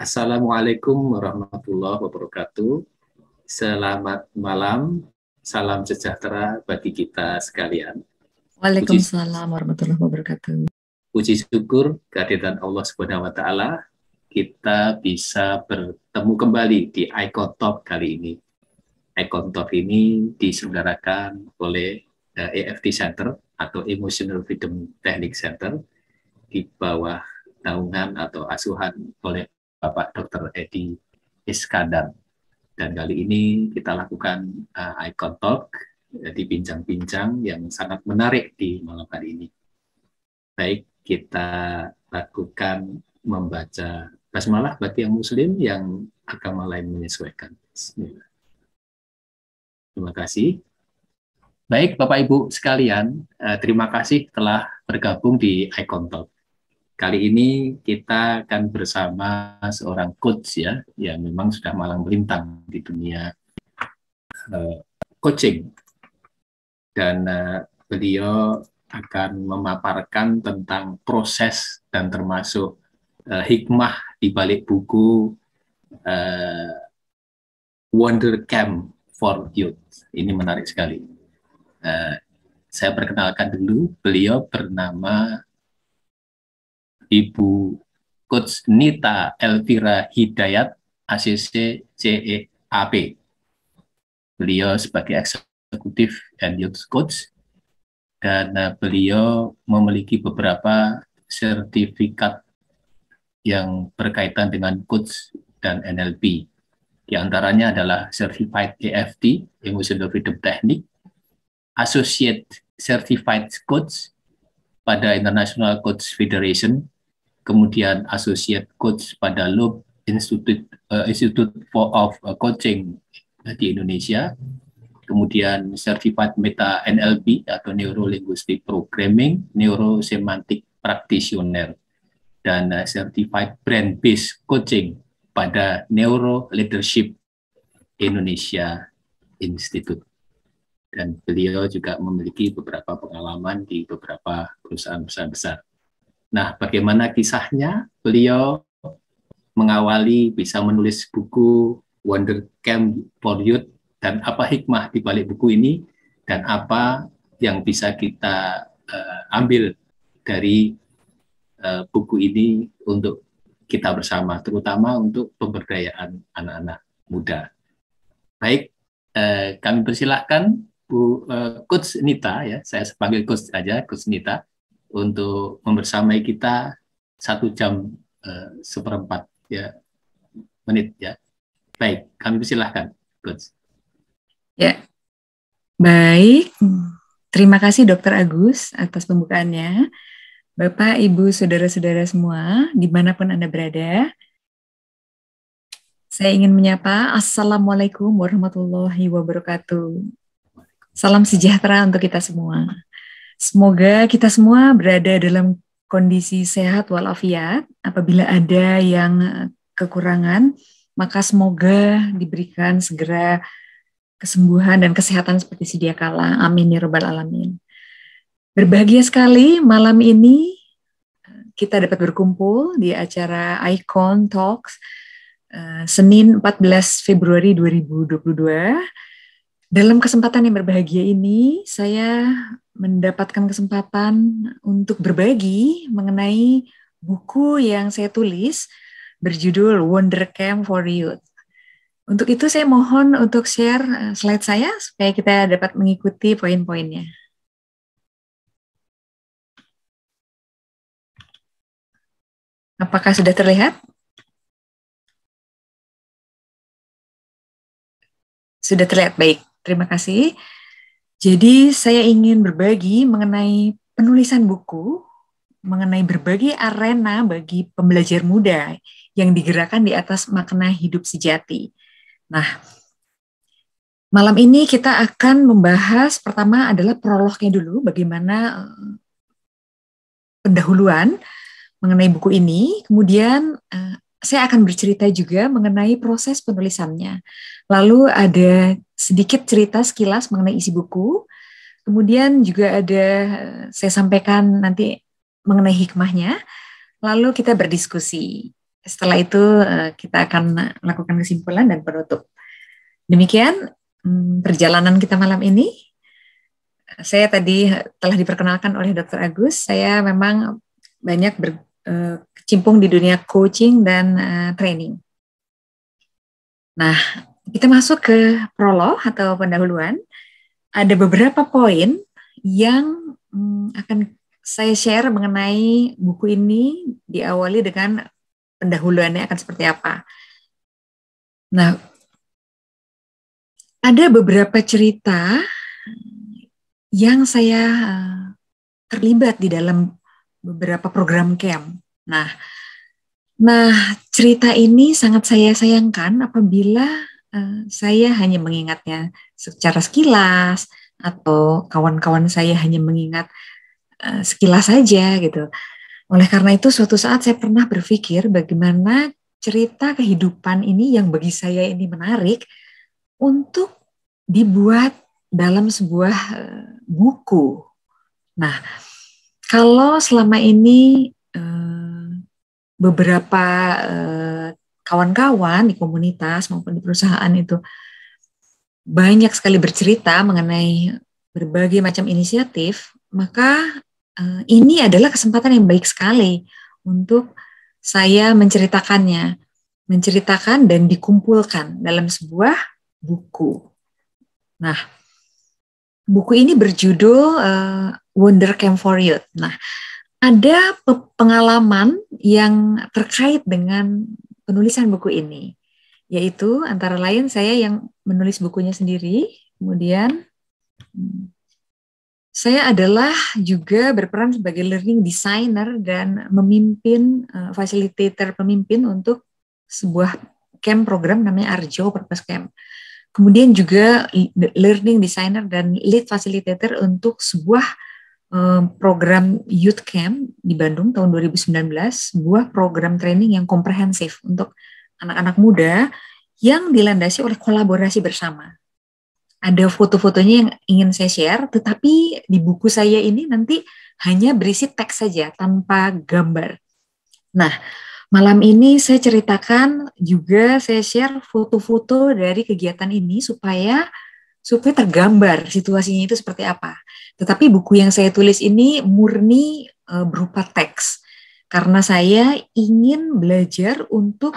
Assalamualaikum warahmatullahi wabarakatuh. Selamat malam, salam sejahtera bagi kita sekalian. Waalaikumsalam warahmatullahi wabarakatuh. Puji syukur kehadiran Allah Subhanahu wa taala, kita bisa bertemu kembali di Icon Talk kali ini. Icon Talk ini diselenggarakan oleh EFT Center atau Emotional Freedom Technique Center di bawah naungan atau asuhan oleh Bapak Dr. Edi Iskandar. Dan kali ini kita lakukan Icon Talk, di bincang-bincang yang sangat menarik di malam hari ini. Baik, kita lakukan membaca basmalah bagi yang muslim, yang agama lain menyesuaikan. Bismillah. Terima kasih. Baik, Bapak Ibu sekalian, terima kasih telah bergabung di Icon Talk. Kali ini kita akan bersama seorang coach ya, yang memang sudah malang melintang di dunia coaching. Dan beliau akan memaparkan tentang proses dan termasuk hikmah di balik buku Wonder Camp for Youth. Ini menarik sekali. Saya perkenalkan dulu, beliau bernama Ibu Coach Nita Elvira Hidayat, ACC CEAP. Beliau sebagai eksekutif and youth coach, dan beliau memiliki beberapa sertifikat yang berkaitan dengan coach dan NLP. Di antaranya adalah Certified EFT, Emotional Freedom Technique, Associate Certified Coach pada International Coach Federation, kemudian Associate Coach pada Loeb Institute of Coaching di Indonesia, kemudian Certified Meta NLP atau Neuro Linguistic Programming, Neuro Semantic Practitioner, dan Certified Brand Based Coaching pada Neuro Leadership Indonesia Institute. Dan beliau juga memiliki beberapa pengalaman di beberapa perusahaan-perusahaan besar. Nah, bagaimana kisahnya beliau mengawali bisa menulis buku Wonder Camp for Youth, dan apa hikmah di balik buku ini, dan apa yang bisa kita ambil dari buku ini untuk kita bersama, terutama untuk pemberdayaan anak-anak muda. Baik, kami persilahkan Bu Coach Nita, ya, saya panggil Coach aja, Coach Nita, untuk membersamai kita 1 jam seperempat ya, menit ya. Baik, kami persilahkan, Coach. Ya, baik. Terima kasih Dr. Agus atas pembukaannya. Bapak, Ibu, Saudara-saudara semua, dimanapun Anda berada, saya ingin menyapa Assalamualaikum warahmatullahi wabarakatuh. Salam sejahtera untuk kita semua. Semoga kita semua berada dalam kondisi sehat walafiat. Apabila ada yang kekurangan, maka semoga diberikan segera kesembuhan dan kesehatan seperti sedia kala. Amin ya rabbal alamin. Berbahagia sekali malam ini kita dapat berkumpul di acara Icon Talks Senin 14 Februari 2022. Dalam kesempatan yang berbahagia ini, saya mendapatkan kesempatan untuk berbagi mengenai buku yang saya tulis berjudul Wonder Camp for Youth. Untuk itu saya mohon untuk share slide saya supaya kita dapat mengikuti poin-poinnya. Apakah sudah terlihat? Sudah terlihat, baik. Terima kasih. Jadi saya ingin berbagi mengenai penulisan buku, mengenai berbagai arena bagi pembelajar muda yang digerakkan di atas makna hidup sejati. Nah, malam ini kita akan membahas, pertama adalah prolognya dulu, bagaimana pendahuluan mengenai buku ini, kemudian saya akan bercerita juga mengenai proses penulisannya. Lalu ada sedikit cerita sekilas mengenai isi buku, kemudian juga ada saya sampaikan nanti mengenai hikmahnya, lalu kita berdiskusi. Setelah itu kita akan melakukan kesimpulan dan penutup. Demikian perjalanan kita malam ini. Saya tadi telah diperkenalkan oleh Dr. Agus. Saya memang banyak berkecimpung di dunia coaching dan training. Nah, kita masuk ke prolog atau pendahuluan. Ada beberapa poin yang akan saya share mengenai buku ini, diawali dengan pendahuluannya akan seperti apa. Nah, ada beberapa cerita yang saya terlibat di dalam beberapa program camp. Nah, cerita ini sangat saya sayangkan apabila saya hanya mengingatnya secara sekilas atau kawan-kawan saya hanya mengingat sekilas saja gitu. Oleh karena itu suatu saat saya pernah berpikir bagaimana cerita kehidupan ini yang bagi saya ini menarik untuk dibuat dalam sebuah buku. Nah, kalau selama ini beberapa kawan-kawan di komunitas maupun di perusahaan itu banyak sekali bercerita mengenai berbagai macam inisiatif, maka ini adalah kesempatan yang baik sekali untuk saya menceritakan dan dikumpulkan dalam sebuah buku. Nah, buku ini berjudul Wonder Camp for Youth. Nah, ada pengalaman yang terkait dengan penulisan buku ini, yaitu antara lain saya yang menulis bukunya sendiri, kemudian saya adalah juga berperan sebagai learning designer dan memimpin, facilitator pemimpin untuk sebuah camp program namanya Arjo Purpose Camp. Kemudian juga learning designer dan lead facilitator untuk sebuah program youth camp di Bandung tahun 2019, sebuah program training yang komprehensif untuk anak-anak muda yang dilandasi oleh kolaborasi bersama. Ada foto-fotonya yang ingin saya share, tetapi di buku saya ini nanti hanya berisi teks saja tanpa gambar. Nah, malam ini saya ceritakan juga, saya share foto-foto dari kegiatan ini supaya tergambar situasinya itu seperti apa. Tetapi buku yang saya tulis ini murni berupa teks, karena saya ingin belajar untuk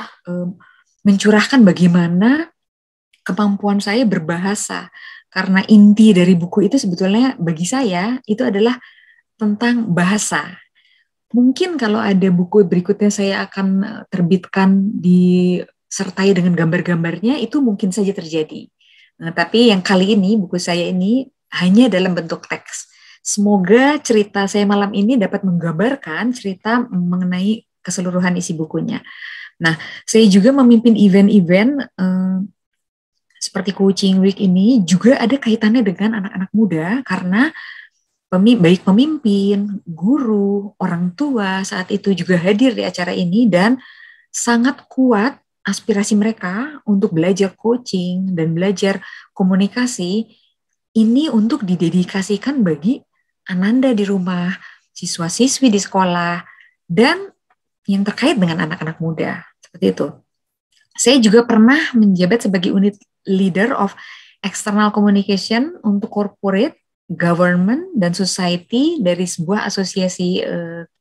mencurahkan bagaimana kemampuan saya berbahasa. Karena inti dari buku itu sebetulnya bagi saya itu adalah tentang bahasa. Mungkin kalau ada buku berikutnya saya akan terbitkan disertai dengan gambar-gambarnya, itu mungkin saja terjadi. Nah, tapi yang kali ini, buku saya ini hanya dalam bentuk teks. Semoga cerita saya malam ini dapat menggambarkan cerita mengenai keseluruhan isi bukunya. Nah, saya juga memimpin event-event seperti Coaching Week ini juga ada kaitannya dengan anak-anak muda, karena baik pemimpin, guru, orang tua saat itu juga hadir di acara ini dan sangat kuat aspirasi mereka untuk belajar coaching dan belajar komunikasi ini untuk didedikasikan bagi Ananda di rumah, siswa-siswi di sekolah, dan yang terkait dengan anak-anak muda. Seperti itu. Saya juga pernah menjabat sebagai unit leader of external communication untuk corporate, government, dan society dari sebuah asosiasi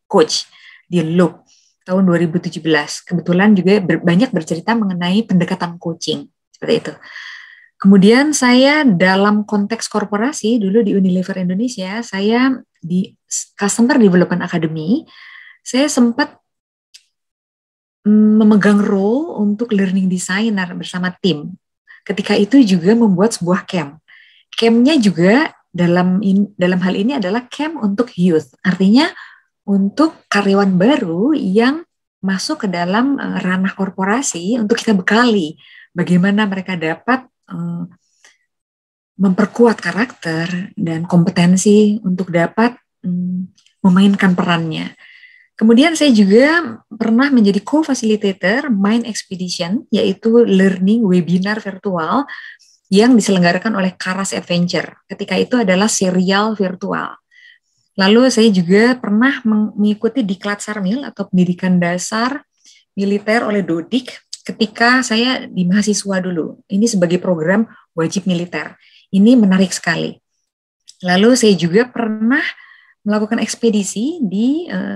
coach di Loop tahun 2017. Kebetulan juga banyak bercerita mengenai pendekatan coaching, seperti itu. Kemudian saya dalam konteks korporasi, dulu di Unilever Indonesia, saya di Customer Development Academy, saya sempat memegang role untuk learning designer bersama tim. Ketika itu juga membuat sebuah camp. Campnya juga dalam hal ini adalah camp untuk youth, artinya untuk karyawan baru yang masuk ke dalam ranah korporasi untuk kita bekali bagaimana mereka dapat memperkuat karakter dan kompetensi untuk dapat memainkan perannya. Kemudian saya juga pernah menjadi co-facilitator Mind Expedition, yaitu learning webinar virtual yang diselenggarakan oleh Karas Adventure. Ketika itu adalah serial virtual. Lalu saya juga pernah mengikuti Diklat Sarmil atau pendidikan dasar militer oleh Dodik ketika saya di mahasiswa dulu. Ini sebagai program wajib militer. Ini menarik sekali. Lalu saya juga pernah melakukan ekspedisi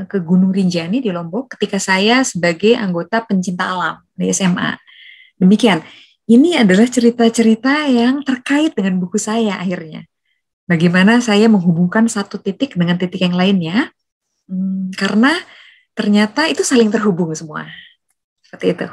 ke Gunung Rinjani di Lombok ketika saya sebagai anggota pencinta alam di SMA. Demikian. Ini adalah cerita-cerita yang terkait dengan buku saya akhirnya. Bagaimana saya menghubungkan satu titik dengan titik yang lainnya, karena ternyata itu saling terhubung semua. Seperti itu.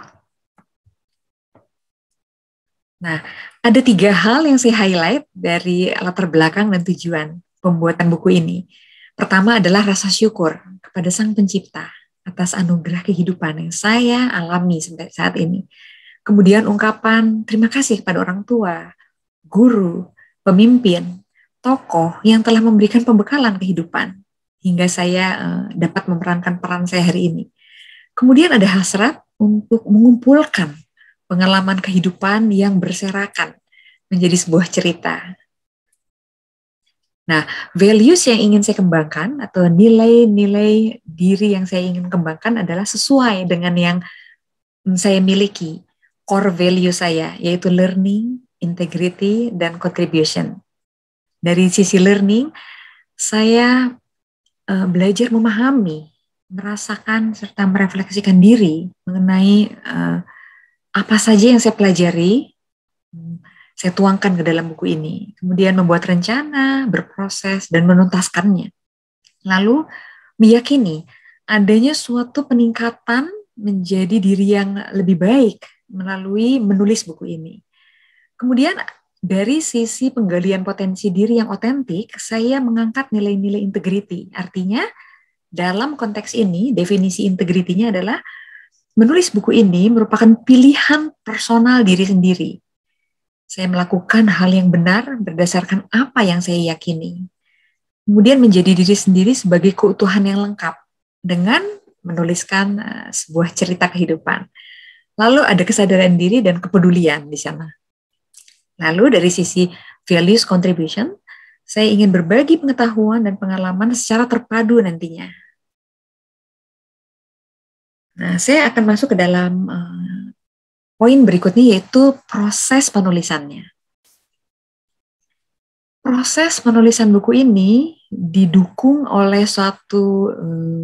Nah, ada 3 hal yang saya highlight dari latar belakang dan tujuan pembuatan buku ini. Pertama adalah rasa syukur kepada Sang Pencipta atas anugerah kehidupan yang saya alami sampai saat ini. Kemudian ungkapan terima kasih kepada orang tua, guru, pemimpin, tokoh yang telah memberikan pembekalan kehidupan hingga saya dapat memerankan peran saya hari ini. Kemudian ada hasrat untuk mengumpulkan pengalaman kehidupan yang berserakan menjadi sebuah cerita. Nah, values yang ingin saya kembangkan atau nilai-nilai diri yang saya ingin kembangkan adalah sesuai dengan yang saya miliki. Core value saya, yaitu learning, integrity, dan contribution. Dari sisi learning, saya belajar memahami, merasakan, serta merefleksikan diri mengenai apa saja yang saya pelajari, saya tuangkan ke dalam buku ini. Kemudian membuat rencana, berproses, dan menuntaskannya. Lalu meyakini adanya suatu peningkatan menjadi diri yang lebih baik melalui menulis buku ini. Kemudian dari sisi penggalian potensi diri yang otentik, saya mengangkat nilai-nilai integrity. Artinya dalam konteks ini, definisi integritinya adalah menulis buku ini merupakan pilihan personal diri sendiri. Saya melakukan hal yang benar berdasarkan apa yang saya yakini. Kemudian menjadi diri sendiri sebagai keutuhan yang lengkap dengan menuliskan sebuah cerita kehidupan. Lalu ada kesadaran diri dan kepedulian di sana. Lalu dari sisi values contribution, saya ingin berbagi pengetahuan dan pengalaman secara terpadu nantinya. Nah, saya akan masuk ke dalam poin berikutnya, yaitu proses penulisannya. Proses penulisan buku ini didukung oleh suatu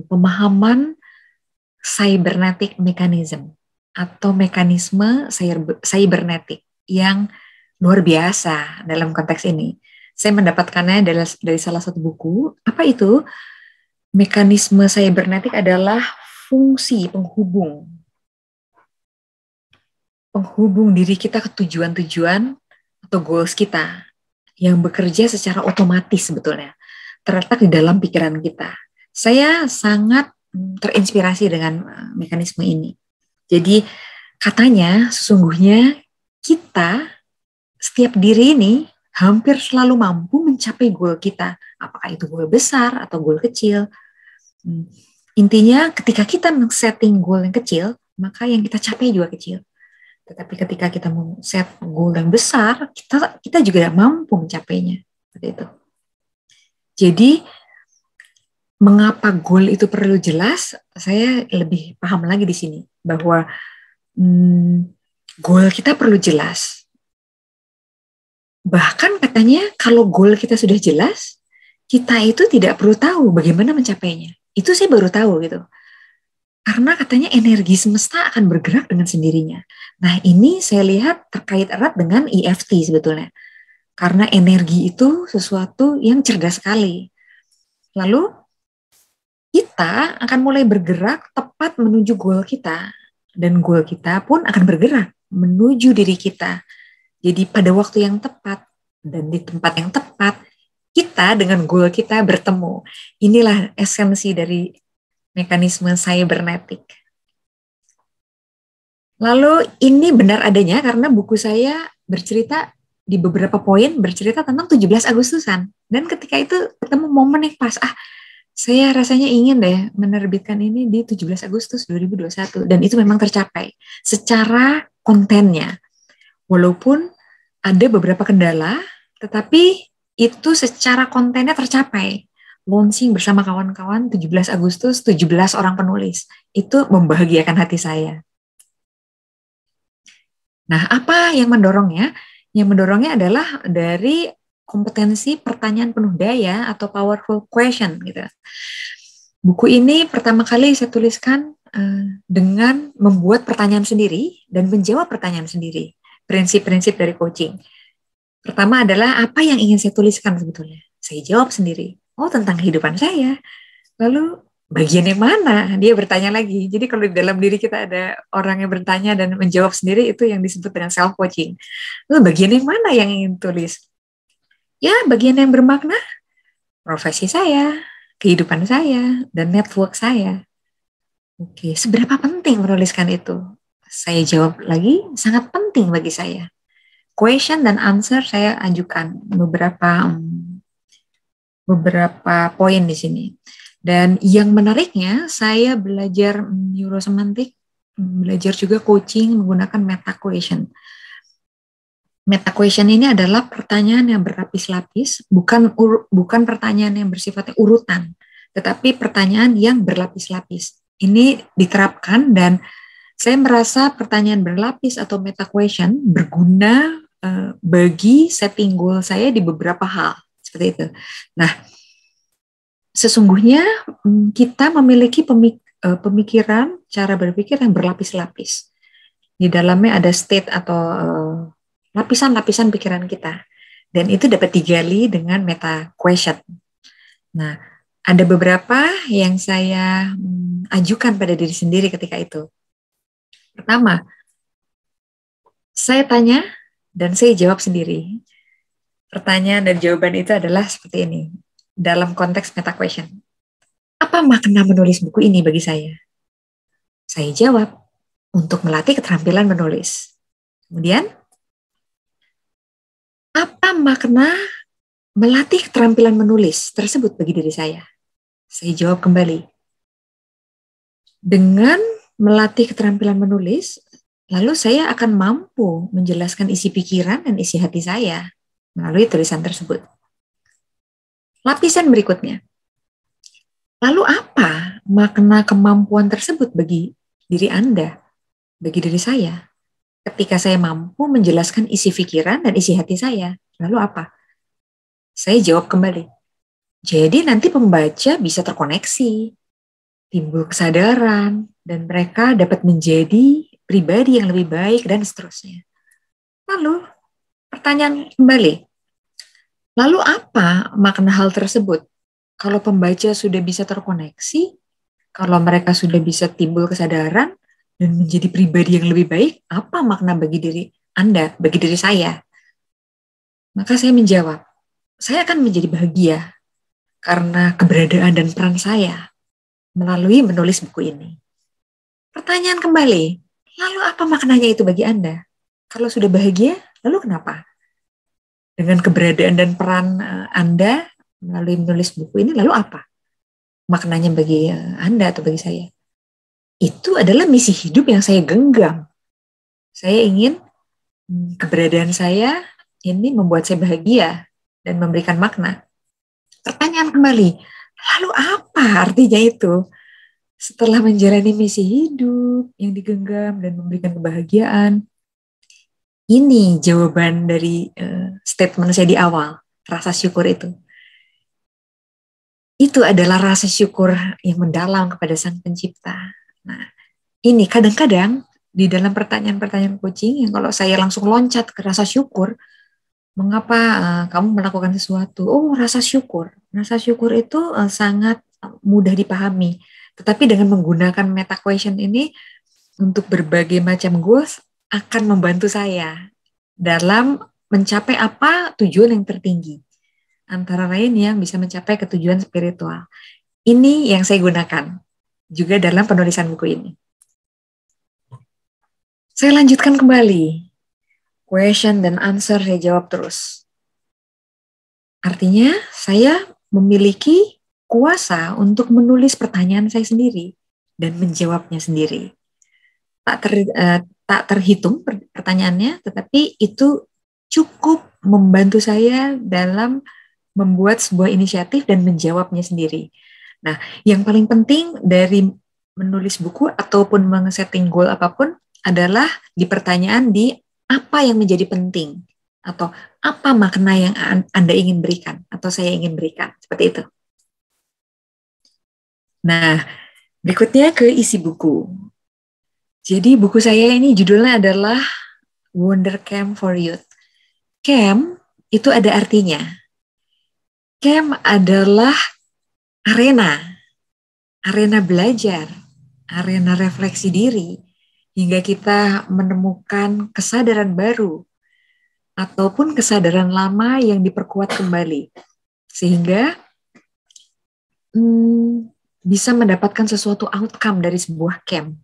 pemahaman cybernetic mechanism atau mekanisme cybernetik yang luar biasa dalam konteks ini. Saya mendapatkannya dari salah satu buku. Apa itu? Mekanisme cybernetik adalah fungsi penghubung diri kita ke tujuan-tujuan atau goals kita yang bekerja secara otomatis sebetulnya, terletak di dalam pikiran kita. Saya sangat terinspirasi dengan mekanisme ini. Jadi katanya sesungguhnya kita, setiap diri ini hampir selalu mampu mencapai goal kita. Apakah itu goal besar atau goal kecil. Intinya ketika kita men-setting goal yang kecil, maka yang kita capai juga kecil. Tetapi ketika kita set goal yang besar, kita juga mampu mencapainya. Seperti itu. Jadi, mengapa goal itu perlu jelas? Saya lebih paham lagi di sini bahwa goal kita perlu jelas. Bahkan katanya kalau goal kita sudah jelas, kita itu tidak perlu tahu bagaimana mencapainya. Itu saya baru tahu gitu. Karena katanya energi semesta akan bergerak dengan sendirinya. Nah, ini saya lihat terkait erat dengan EFT sebetulnya. Karena energi itu sesuatu yang cerdas sekali. Lalu, kita akan mulai bergerak tepat menuju goal kita. Dan goal kita pun akan bergerak menuju diri kita. Jadi pada waktu yang tepat dan di tempat yang tepat, kita dengan goal kita bertemu. Inilah esensi dari mekanisme cybernetik. Lalu ini benar adanya karena buku saya bercerita di beberapa poin bercerita tentang 17 Agustusan. Dan ketika itu ketemu momen yang pas. Saya rasanya ingin deh menerbitkan ini di 17 Agustus 2021. Dan itu memang tercapai secara kontennya. Walaupun ada beberapa kendala, tetapi itu secara kontennya tercapai. launching bersama kawan-kawan 17 Agustus, 17 orang penulis. Itu membahagiakan hati saya. Nah, apa yang mendorongnya? Yang mendorongnya adalah dari kompetensi pertanyaan penuh daya atau powerful question gitu. Buku ini pertama kali saya tuliskan dengan membuat pertanyaan sendiri dan menjawab pertanyaan sendiri. Prinsip-prinsip dari coaching. Pertama adalah apa yang ingin saya tuliskan sebetulnya. Saya jawab sendiri. Oh, tentang kehidupan saya. Lalu bagian yang mana? Dia bertanya lagi. Jadi kalau di dalam diri kita ada orang yang bertanya dan menjawab sendiri, itu yang disebut dengan self-coaching. Lalu bagian yang mana yang ingin tulis? Ya, bagian yang bermakna, profesi saya, kehidupan saya, dan network saya. Oke, seberapa penting menuliskan itu? Saya jawab lagi, sangat penting bagi saya. Question dan answer saya ajukan beberapa poin di sini. Dan yang menariknya, saya belajar neurosemantik, belajar juga coaching menggunakan meta question. Meta question ini adalah pertanyaan yang berlapis-lapis, bukan pertanyaan yang bersifatnya urutan, tetapi pertanyaan yang berlapis-lapis. Ini diterapkan dan saya merasa pertanyaan berlapis atau meta question berguna bagi setting goal saya di beberapa hal, seperti itu. Nah, sesungguhnya kita memiliki pemikiran, cara berpikir yang berlapis-lapis. Di dalamnya ada state atau lapisan-lapisan pikiran kita. Dan itu dapat digali dengan meta question. Nah, ada beberapa yang saya ajukan pada diri sendiri ketika itu. Pertama, saya tanya dan saya jawab sendiri. Pertanyaan dan jawaban itu adalah seperti ini. Dalam konteks meta question. Apa makna menulis buku ini bagi saya? Saya jawab, untuk melatih keterampilan menulis. Kemudian, apa makna melatih keterampilan menulis tersebut bagi diri saya? Saya jawab kembali. Dengan melatih keterampilan menulis, lalu saya akan mampu menjelaskan isi pikiran dan isi hati saya melalui tulisan tersebut. Lapisan berikutnya. Lalu apa makna kemampuan tersebut bagi diri Anda, bagi diri saya? Ketika saya mampu menjelaskan isi pikiran dan isi hati saya, lalu apa? Saya jawab kembali. Jadi nanti pembaca bisa terkoneksi, timbul kesadaran, dan mereka dapat menjadi pribadi yang lebih baik, dan seterusnya. Lalu, pertanyaan kembali. Lalu apa makna hal tersebut? Kalau pembaca sudah bisa terkoneksi, kalau mereka sudah bisa timbul kesadaran, dan menjadi pribadi yang lebih baik, apa makna bagi diri Anda, bagi diri saya? Maka saya menjawab, saya akan menjadi bahagia karena keberadaan dan peran saya melalui menulis buku ini. Pertanyaan kembali, lalu apa maknanya itu bagi Anda? Kalau sudah bahagia, lalu kenapa? Dengan keberadaan dan peran Anda melalui menulis buku ini, lalu apa maknanya bagi Anda atau bagi saya? Itu adalah misi hidup yang saya genggam. Saya ingin keberadaan saya ini membuat saya bahagia dan memberikan makna. Pertanyaan kembali, lalu apa artinya itu? Setelah menjalani misi hidup yang digenggam dan memberikan kebahagiaan, ini jawaban dari statement saya di awal, rasa syukur itu. Itu adalah rasa syukur yang mendalam kepada Sang Pencipta. Nah, ini kadang-kadang di dalam pertanyaan-pertanyaan coaching yang kalau saya langsung loncat ke rasa syukur, mengapa kamu melakukan sesuatu? Oh, rasa syukur. Rasa syukur itu sangat mudah dipahami. Tetapi dengan menggunakan meta question ini untuk berbagai macam goals akan membantu saya dalam mencapai apa tujuan yang tertinggi. Antara lain yang bisa mencapai ketujuan spiritual. Ini yang saya gunakan juga dalam penulisan buku ini. Saya lanjutkan kembali. Question dan answer saya jawab terus. Artinya saya memiliki kuasa untuk menulis pertanyaan saya sendiri dan menjawabnya sendiri. Tak terhitung pertanyaannya, tetapi itu cukup membantu saya dalam membuat sebuah inisiatif dan menjawabnya sendiri. Nah, yang paling penting dari menulis buku ataupun men-setting goal apapun adalah di pertanyaan di apa yang menjadi penting atau apa makna yang Anda ingin berikan atau saya ingin berikan. Seperti itu. Nah, berikutnya ke isi buku. Jadi buku saya ini judulnya adalah Wonder Camp for Youth. Camp itu ada artinya. Camp adalah arena belajar, arena refleksi diri, hingga kita menemukan kesadaran baru ataupun kesadaran lama yang diperkuat kembali, sehingga bisa mendapatkan sesuatu outcome dari sebuah camp.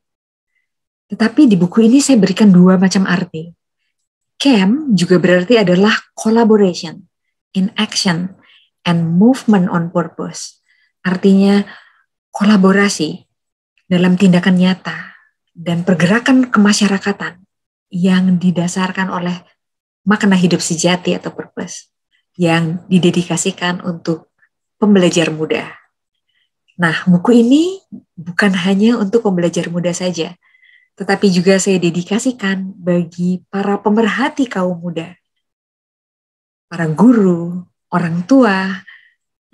Tetapi di buku ini saya berikan dua macam arti. Camp juga berarti adalah collaboration, in action, and movement on purpose. Artinya kolaborasi dalam tindakan nyata dan pergerakan kemasyarakatan yang didasarkan oleh makna hidup sejati atau purpose yang didedikasikan untuk pembelajar muda. Nah, buku ini bukan hanya untuk pembelajar muda saja, tetapi juga saya dedikasikan bagi para pemerhati kaum muda, para guru, orang tua,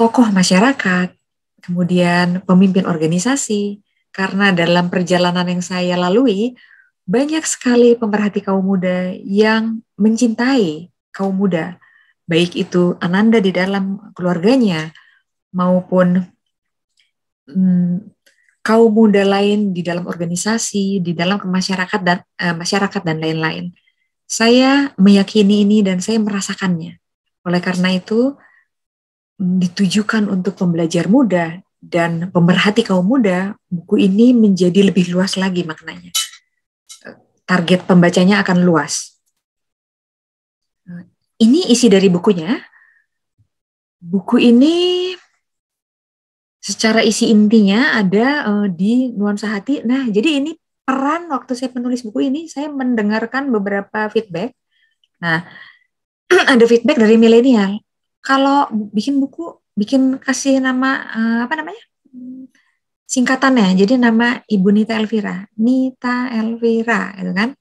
tokoh masyarakat, kemudian pemimpin organisasi, karena dalam perjalanan yang saya lalui, banyak sekali pemerhati kaum muda yang mencintai kaum muda, baik itu ananda di dalam keluarganya, maupun kaum muda lain di dalam organisasi, di dalam masyarakat dan lain-lain. Saya meyakini ini dan saya merasakannya. Oleh karena itu, ditujukan untuk pembelajar muda dan pemerhati kaum muda, buku ini menjadi lebih luas lagi maknanya. Target pembacanya akan luas. Ini isi dari bukunya. Buku ini secara isi intinya ada di nuansa hati. Nah, jadi ini peran waktu saya menulis buku ini, saya mendengarkan beberapa feedback. Nah, ada feedback dari milenial. Kalau bikin buku, kasih nama singkatannya. Jadi nama Ibu Nita Elvira, gitu kan?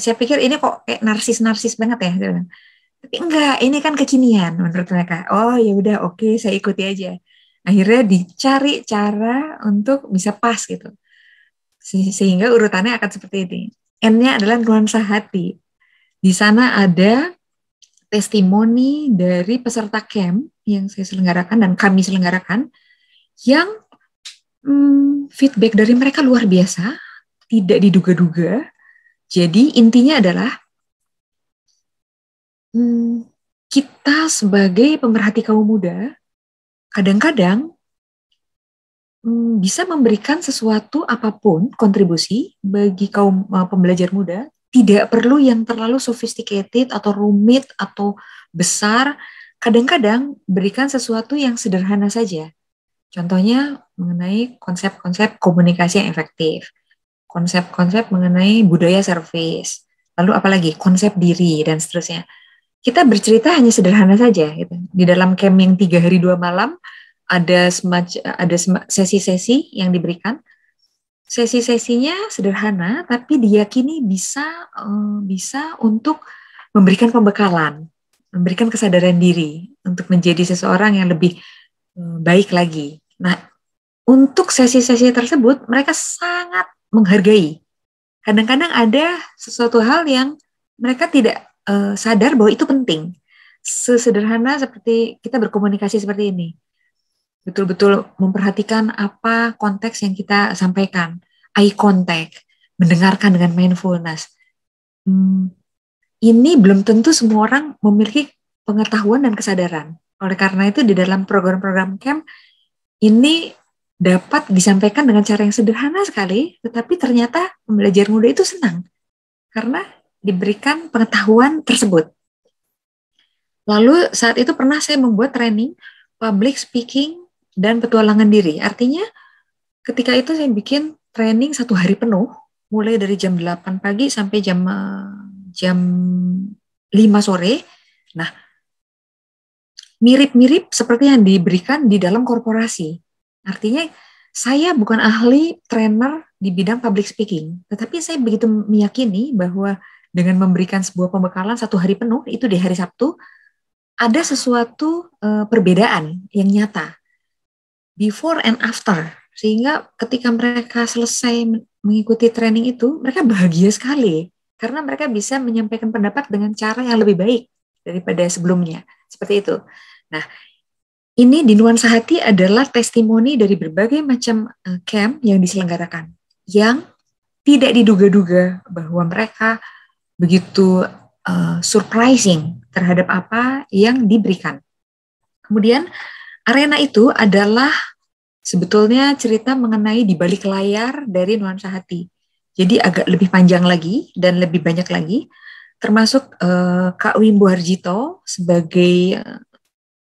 Saya pikir ini kok kayak narsis banget ya, gitu kan. Tapi enggak, ini kan kekinian menurut mereka. Oh ya udah, oke, saya ikuti aja. Akhirnya dicari cara untuk bisa pas gitu, sehingga urutannya akan seperti ini. N-nya adalah nuansa hati. Di sana ada testimoni dari peserta camp yang saya selenggarakan dan kami selenggarakan, yang feedback dari mereka luar biasa, tidak diduga-duga. Jadi intinya adalah kita sebagai pemerhati kaum muda kadang-kadang bisa memberikan sesuatu apapun, kontribusi bagi kaum pembelajar muda. Tidak perlu yang terlalu sophisticated atau rumit atau besar. Kadang-kadang berikan sesuatu yang sederhana saja. Contohnya mengenai konsep-konsep komunikasi yang efektif, konsep-konsep mengenai budaya service, lalu apalagi konsep diri dan seterusnya. Kita bercerita hanya sederhana saja. Gitu. Di dalam camp yang 3 hari 2 malam ada sesi-sesi yang diberikan. Sesi-sesinya sederhana, tapi diyakini bisa untuk memberikan pembekalan, memberikan kesadaran diri untuk menjadi seseorang yang lebih baik lagi. Nah, untuk sesi-sesi tersebut mereka sangat menghargai. Kadang-kadang ada sesuatu hal yang mereka tidak sadar bahwa itu penting. Sesederhana seperti kita berkomunikasi seperti ini. Betul-betul memperhatikan apa konteks yang kita sampaikan, eye contact, mendengarkan dengan mindfulness. Ini belum tentu semua orang memiliki pengetahuan dan kesadaran. Oleh karena itu di dalam program-program camp ini dapat disampaikan dengan cara yang sederhana sekali, tetapi ternyata pembelajar muda itu senang karena diberikan pengetahuan tersebut. Lalu saat itu pernah saya membuat training public speaking dan petualangan diri. Artinya ketika itu saya bikin training 1 hari penuh, mulai dari jam 8 pagi sampai jam 5 sore. Nah, mirip-mirip seperti yang diberikan di dalam korporasi. Artinya saya bukan ahli trainer di bidang public speaking, tetapi saya begitu meyakini bahwa dengan memberikan sebuah pembekalan 1 hari penuh, itu di hari Sabtu, ada sesuatu perbedaan yang nyata, before and after, sehingga ketika mereka selesai mengikuti training itu, mereka bahagia sekali, karena mereka bisa menyampaikan pendapat dengan cara yang lebih baik daripada sebelumnya, seperti itu. Nah, ini di Nuansa Hati adalah testimoni dari berbagai macam camp yang diselenggarakan, yang tidak diduga-duga bahwa mereka begitu surprising terhadap apa yang diberikan. Kemudian arena itu adalah sebetulnya cerita mengenai di balik layar dari Nuansa Hati. Jadi agak lebih panjang lagi dan lebih banyak lagi, termasuk Kak Wimbo Harjito sebagai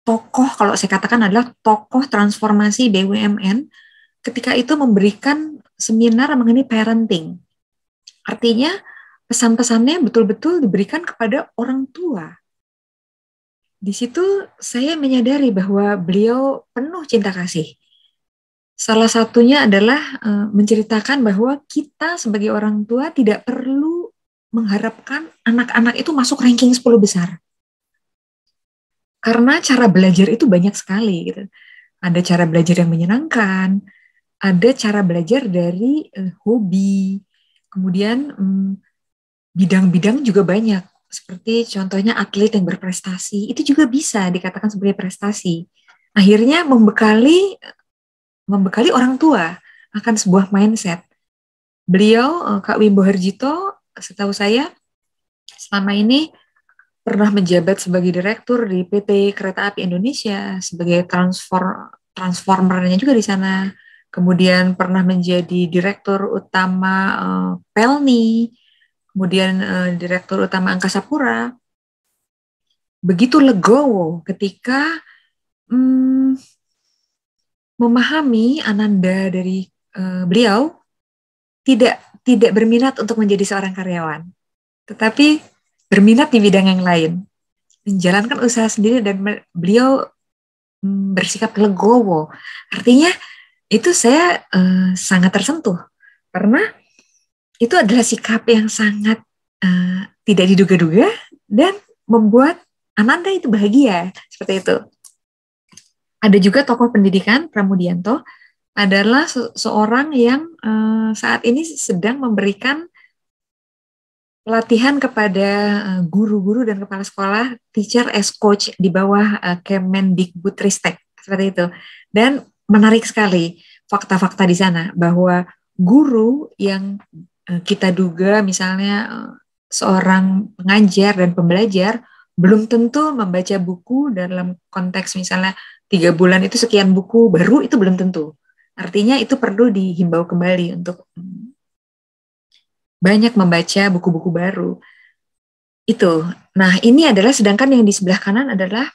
tokoh, kalau saya katakan adalah tokoh transformasi BUMN, ketika itu memberikan seminar mengenai parenting. Artinya pesan-pesannya betul-betul diberikan kepada orang tua. Di situ saya menyadari bahwa beliau penuh cinta kasih. Salah satunya adalah menceritakan bahwa kita sebagai orang tua tidak perlu mengharapkan anak-anak itu masuk ranking 10 besar. Karena cara belajar itu banyak sekali. Gitu. Ada cara belajar yang menyenangkan, ada cara belajar dari hobi, kemudian bidang-bidang juga banyak. Seperti contohnya atlet yang berprestasi, itu juga bisa dikatakan sebagai prestasi. Akhirnya membekali orang tua akan sebuah mindset. Beliau, Kak Wimbo Harjito, setahu saya, selama ini pernah menjabat sebagai direktur di PT Kereta Api Indonesia, sebagai transformernya juga di sana. Kemudian pernah menjadi direktur utama Pelni, kemudian direktur utama Angkasa Pura. Begitu legowo ketika memahami ananda dari beliau tidak berminat untuk menjadi seorang karyawan, tetapi berminat di bidang yang lain, menjalankan usaha sendiri, dan beliau bersikap legowo. Artinya itu saya sangat tersentuh, karena itu adalah sikap yang sangat tidak diduga-duga dan membuat Ananda itu bahagia, seperti itu. Ada juga tokoh pendidikan, Pramudianto, adalah seorang yang saat ini sedang memberikan pelatihan kepada guru-guru dan kepala sekolah, teacher as coach di bawah Kemendikbudristek, seperti itu. Dan menarik sekali fakta-fakta di sana, bahwa guru yang kita duga misalnya seorang pengajar dan pembelajar, belum tentu membaca buku dalam konteks misalnya 3 bulan itu sekian buku baru, itu belum tentu. Artinya itu perlu dihimbau kembali untuk banyak membaca buku-buku baru. Itu. Nah, ini adalah, sedangkan yang di sebelah kanan adalah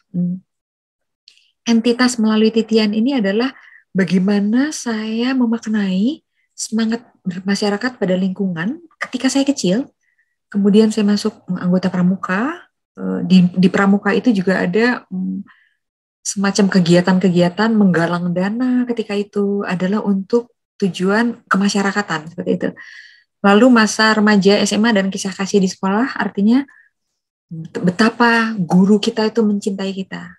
entitas melalui titian ini adalah bagaimana saya memaknai semangat bermasyarakat pada lingkungan ketika saya kecil. Kemudian saya masuk anggota pramuka. Di pramuka itu juga ada semacam kegiatan-kegiatan menggalang dana ketika itu adalah untuk tujuan kemasyarakatan, seperti itu. Lalu masa remaja SMA dan kisah kasih di sekolah, artinya betapa guru kita itu mencintai kita.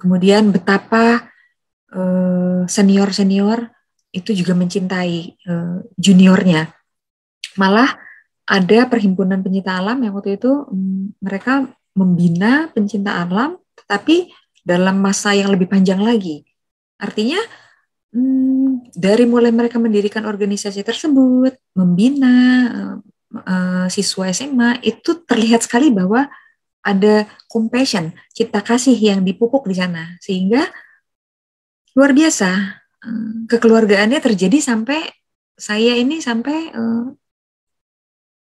Kemudian betapa senior-senior itu juga mencintai juniornya. Malah ada perhimpunan pencinta alam yang waktu itu mereka membina pencinta alam, tetapi dalam masa yang lebih panjang lagi. Artinya dari mulai mereka mendirikan organisasi tersebut, membina siswa SMA, itu terlihat sekali bahwa ada compassion, cinta kasih yang dipupuk di sana, sehingga luar biasa kekeluargaannya terjadi sampai saya ini sampai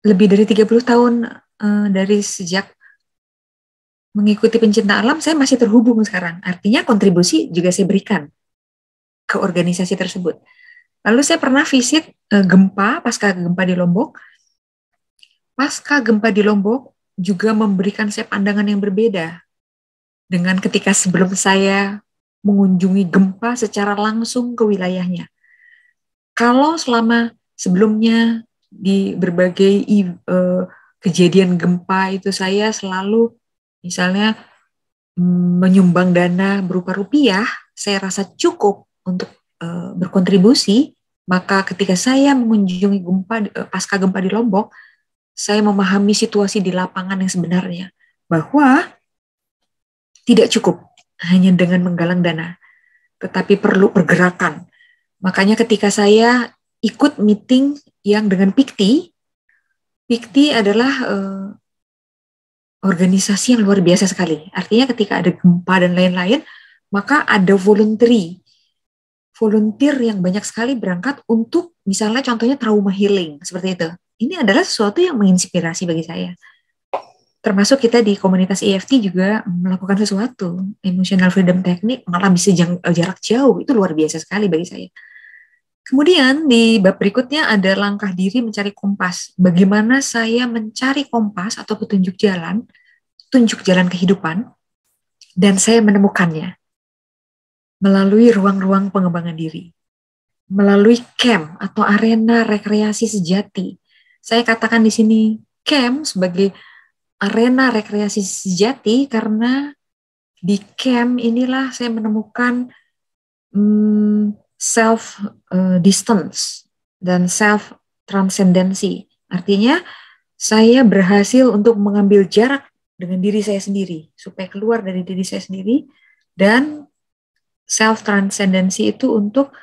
lebih dari 30 tahun dari sejak mengikuti pencinta alam, saya masih terhubung sekarang. Artinya kontribusi juga saya berikan ke organisasi tersebut. Lalu saya pernah visit pasca gempa di Lombok. Pasca gempa di Lombok juga memberikan saya pandangan yang berbeda. dengan ketika sebelum saya mengunjungi gempa secara langsung ke wilayahnya. Kalau selama sebelumnya di berbagai kejadian gempa itu saya selalu misalnya menyumbang dana berupa rupiah, saya rasa cukup untuk berkontribusi, maka ketika saya mengunjungi pasca gempa di Lombok, saya memahami situasi di lapangan yang sebenarnya, bahwa tidak cukup hanya dengan menggalang dana, tetapi perlu pergerakan. Makanya ketika saya ikut meeting yang dengan PIKTI adalah organisasi yang luar biasa sekali. Artinya ketika ada gempa dan lain-lain, maka ada volunteer yang banyak sekali berangkat untuk misalnya contohnya trauma healing, seperti itu. Ini adalah sesuatu yang menginspirasi bagi saya. Termasuk kita di komunitas EFT juga melakukan sesuatu, emotional freedom technique, malah bisa jarak jauh, itu luar biasa sekali bagi saya. Kemudian di bab berikutnya ada langkah diri mencari kompas. Bagaimana saya mencari kompas atau petunjuk jalan kehidupan, dan saya menemukannya melalui ruang-ruang pengembangan diri, melalui camp atau arena rekreasi sejati. Saya katakan di sini camp sebagai arena rekreasi sejati karena di camp inilah saya menemukan self distance dan self transcendensi. Artinya saya berhasil untuk mengambil jarak dengan diri saya sendiri supaya keluar dari diri saya sendiri, dan self transcendensi itu untuk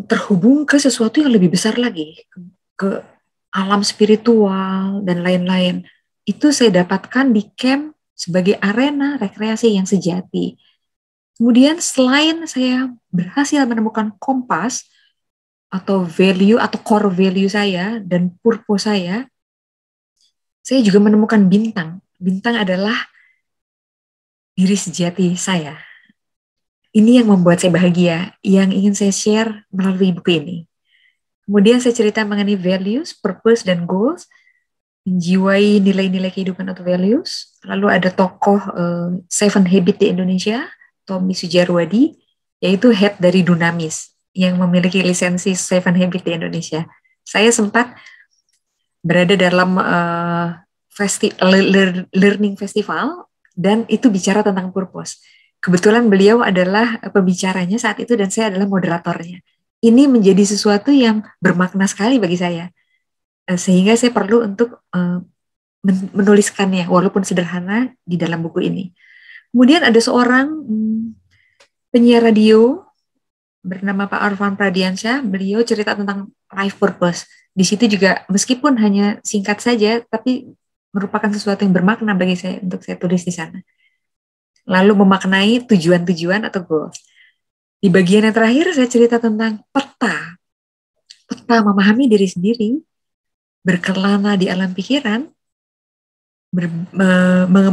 terhubung ke sesuatu yang lebih besar lagi, ke alam spiritual dan lain-lain. Itu saya dapatkan di camp sebagai arena rekreasi yang sejati. Kemudian selain saya berhasil menemukan kompas atau value atau core value saya dan purpose saya juga menemukan bintang. Bintang adalah diri sejati saya. Ini yang membuat saya bahagia, yang ingin saya share melalui buku ini. Kemudian saya cerita mengenai values, purpose, dan goals, menjiwai nilai-nilai kehidupan atau values. Lalu ada tokoh 7 Habits di Indonesia, Tommy Sujarwadi, yaitu head dari Dunamis, yang memiliki lisensi 7 Habits di Indonesia. Saya sempat berada dalam learning festival, dan itu bicara tentang purpose. Kebetulan beliau adalah pembicaranya saat itu, dan saya adalah moderatornya. Ini menjadi sesuatu yang bermakna sekali bagi saya, sehingga saya perlu untuk menuliskannya, walaupun sederhana, di dalam buku ini. Kemudian ada seorang penyiar radio bernama Pak Arfan Pradiansyah. Beliau cerita tentang life purpose. Di situ juga, meskipun hanya singkat saja, tapi merupakan sesuatu yang bermakna bagi saya untuk saya tulis di sana. Lalu memaknai tujuan-tujuan atau goals. Di bagian yang terakhir saya cerita tentang peta memahami diri sendiri, berkelana di alam pikiran,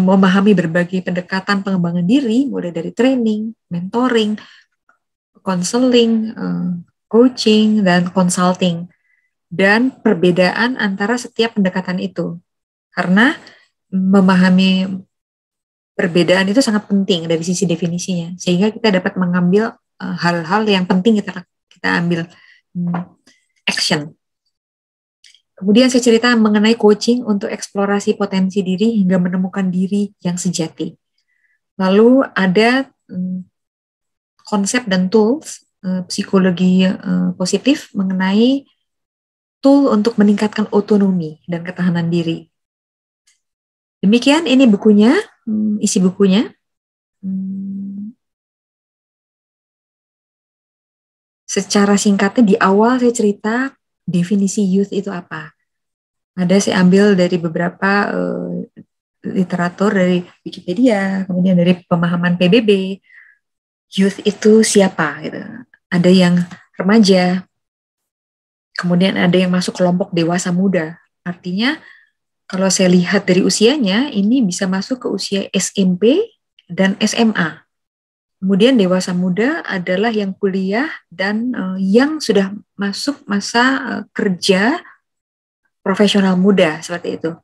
memahami berbagai pendekatan pengembangan diri, mulai dari training, mentoring, counseling, coaching, dan consulting, dan perbedaan antara setiap pendekatan itu. Karena memahami perbedaan itu sangat penting dari sisi definisinya, sehingga kita dapat mengambil hal-hal yang penting kita ambil action. Kemudian saya cerita mengenai coaching untuk eksplorasi potensi diri hingga menemukan diri yang sejati. Lalu ada konsep dan tools psikologi positif mengenai tool untuk meningkatkan otonomi dan ketahanan diri. Demikian ini bukunya, isi bukunya. Secara singkatnya di awal saya cerita definisi youth itu apa. Ada saya ambil dari beberapa literatur dari Wikipedia, kemudian dari pemahaman PBB. Youth itu siapa? Gitu. Ada yang remaja, kemudian ada yang masuk kelompok dewasa muda. Artinya kalau saya lihat dari usianya, ini bisa masuk ke usia SMP dan SMA. Kemudian dewasa muda adalah yang kuliah dan yang sudah masuk masa kerja profesional muda, seperti itu.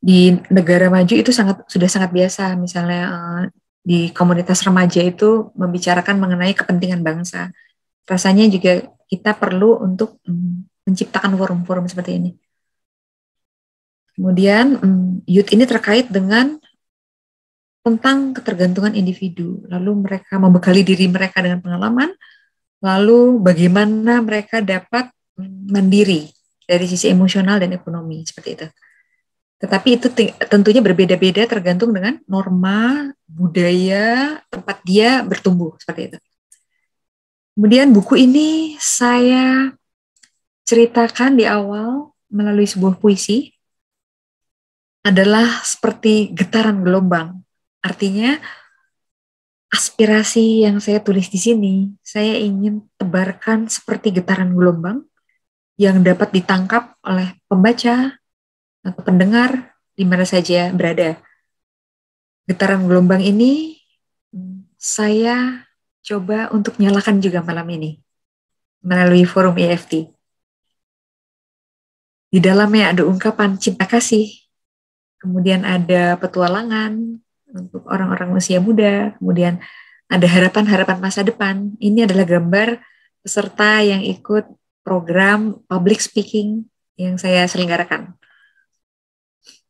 Di negara maju itu sudah sangat biasa, misalnya di komunitas remaja itu membicarakan mengenai kepentingan bangsa. Rasanya juga kita perlu untuk menciptakan forum-forum seperti ini. Kemudian youth ini terkait dengan tentang ketergantungan individu, lalu mereka membekali diri mereka dengan pengalaman, lalu bagaimana mereka dapat mandiri dari sisi emosional dan ekonomi, seperti itu. Tetapi itu tentunya berbeda-beda tergantung dengan norma, budaya, tempat dia bertumbuh, seperti itu. Kemudian buku ini saya ceritakan di awal melalui sebuah puisi, adalah seperti getaran gelombang. Artinya, aspirasi yang saya tulis di sini, saya ingin tebarkan seperti getaran gelombang yang dapat ditangkap oleh pembaca atau pendengar di mana saja berada. Getaran gelombang ini saya coba untuk nyalakan juga malam ini melalui forum EFT. Di dalamnya ada ungkapan cinta kasih, kemudian ada petualangan untuk orang-orang usia muda, kemudian ada harapan-harapan masa depan. Ini adalah gambar peserta yang ikut program public speaking yang saya selenggarakan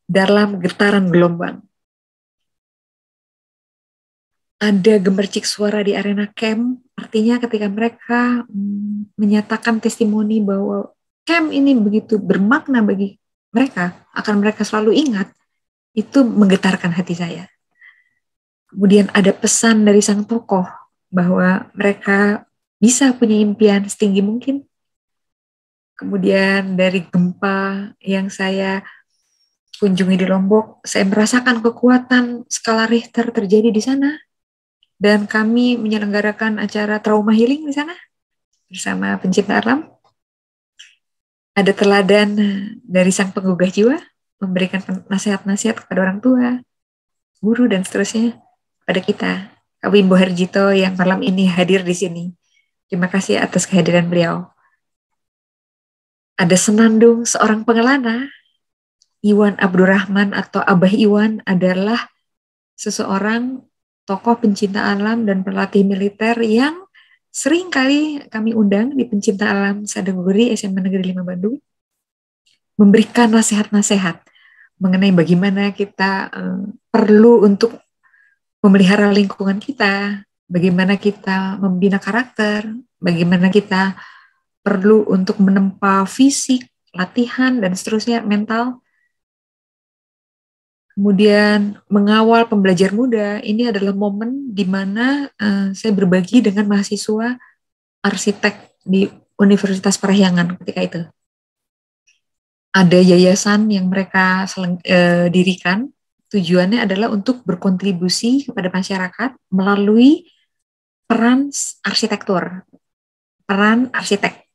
dalam getaran gelombang. Ada gemercik suara di arena camp, artinya ketika mereka menyatakan testimoni bahwa camp ini begitu bermakna bagi mereka, akan mereka selalu ingat, itu menggetarkan hati saya. Kemudian ada pesan dari sang tokoh bahwa mereka bisa punya impian setinggi mungkin. Kemudian dari gempa yang saya kunjungi di Lombok, saya merasakan kekuatan skala Richter terjadi di sana. Dan kami menyelenggarakan acara trauma healing di sana bersama pencinta alam. Ada teladan dari sang penggugah jiwa, memberikan nasihat-nasihat kepada orang tua, guru, dan seterusnya pada kita. Kak Wimbo Herjito yang malam ini hadir di sini. Terima kasih atas kehadiran beliau. Ada senandung seorang pengelana, Iwan Abdurrahman atau Abah Iwan adalah seseorang tokoh pencinta alam dan pelatih militer yang sering kali kami undang di Pencinta Alam Sadaguri SMA Negeri 5 Bandung, memberikan nasihat-nasihat mengenai bagaimana kita perlu untuk memelihara lingkungan kita, bagaimana kita membina karakter, bagaimana kita perlu untuk menempa fisik, latihan, dan seterusnya, mental. Kemudian mengawal pembelajar muda, ini adalah momen di mana saya berbagi dengan mahasiswa arsitek di Universitas Parahyangan ketika itu. Ada yayasan yang mereka dirikan, tujuannya adalah untuk berkontribusi kepada masyarakat melalui peran arsitektur, peran arsitek.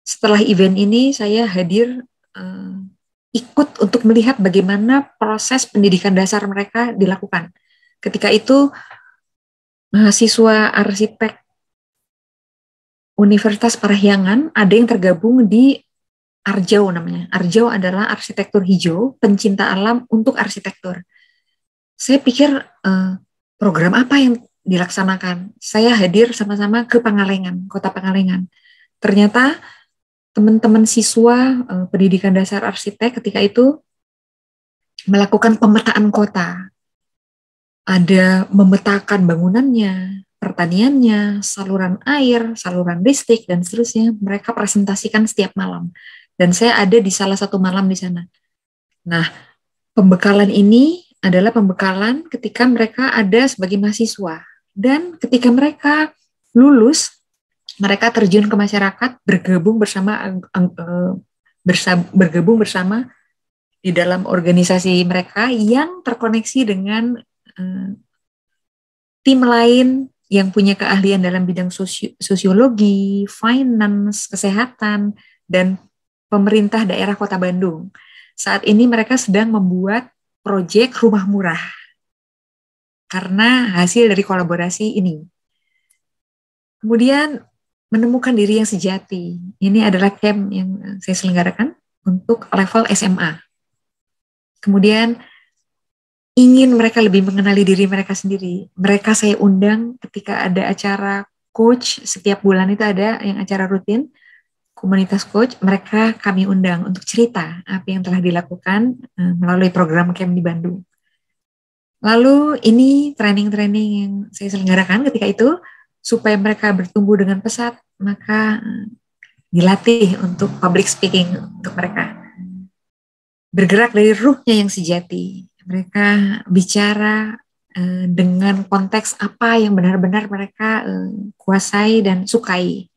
Setelah event ini saya hadir ikut untuk melihat bagaimana proses pendidikan dasar mereka dilakukan. Ketika itu, mahasiswa arsitek Universitas Parahyangan ada yang tergabung di Arjau namanya. Arjau adalah arsitektur hijau, pencinta alam untuk arsitektur. Saya pikir program apa yang dilaksanakan? Saya hadir sama-sama ke Pangalengan, kota Pangalengan. Ternyata teman-teman siswa pendidikan dasar arsitek ketika itu melakukan pemetaan kota. Ada memetakan bangunannya, pertaniannya, saluran air, saluran listrik, dan seterusnya. Mereka presentasikan setiap malam. Dan saya ada di salah satu malam di sana. Nah, pembekalan ini adalah pembekalan ketika mereka ada sebagai mahasiswa. Dan ketika mereka lulus, mereka terjun ke masyarakat, bergabung bersama di dalam organisasi mereka yang terkoneksi dengan tim lain yang punya keahlian dalam bidang sosiologi, finance, kesehatan, dan pemerintah daerah Kota Bandung. Saat ini mereka sedang membuat proyek rumah murah karena hasil dari kolaborasi ini. Kemudian menemukan diri yang sejati. Ini adalah camp yang saya selenggarakan untuk level SMA. Kemudian ingin mereka lebih mengenali diri mereka sendiri. Mereka saya undang ketika ada acara coach, setiap bulan itu ada yang acara rutin, komunitas coach, mereka kami undang untuk cerita apa yang telah dilakukan melalui program camp di Bandung. Lalu ini training-training yang saya selenggarakan ketika itu, supaya mereka bertumbuh dengan pesat, maka dilatih untuk public speaking untuk mereka. Bergerak dari ruhnya yang sejati. Mereka bicara dengan konteks apa yang benar-benar mereka kuasai dan sukai.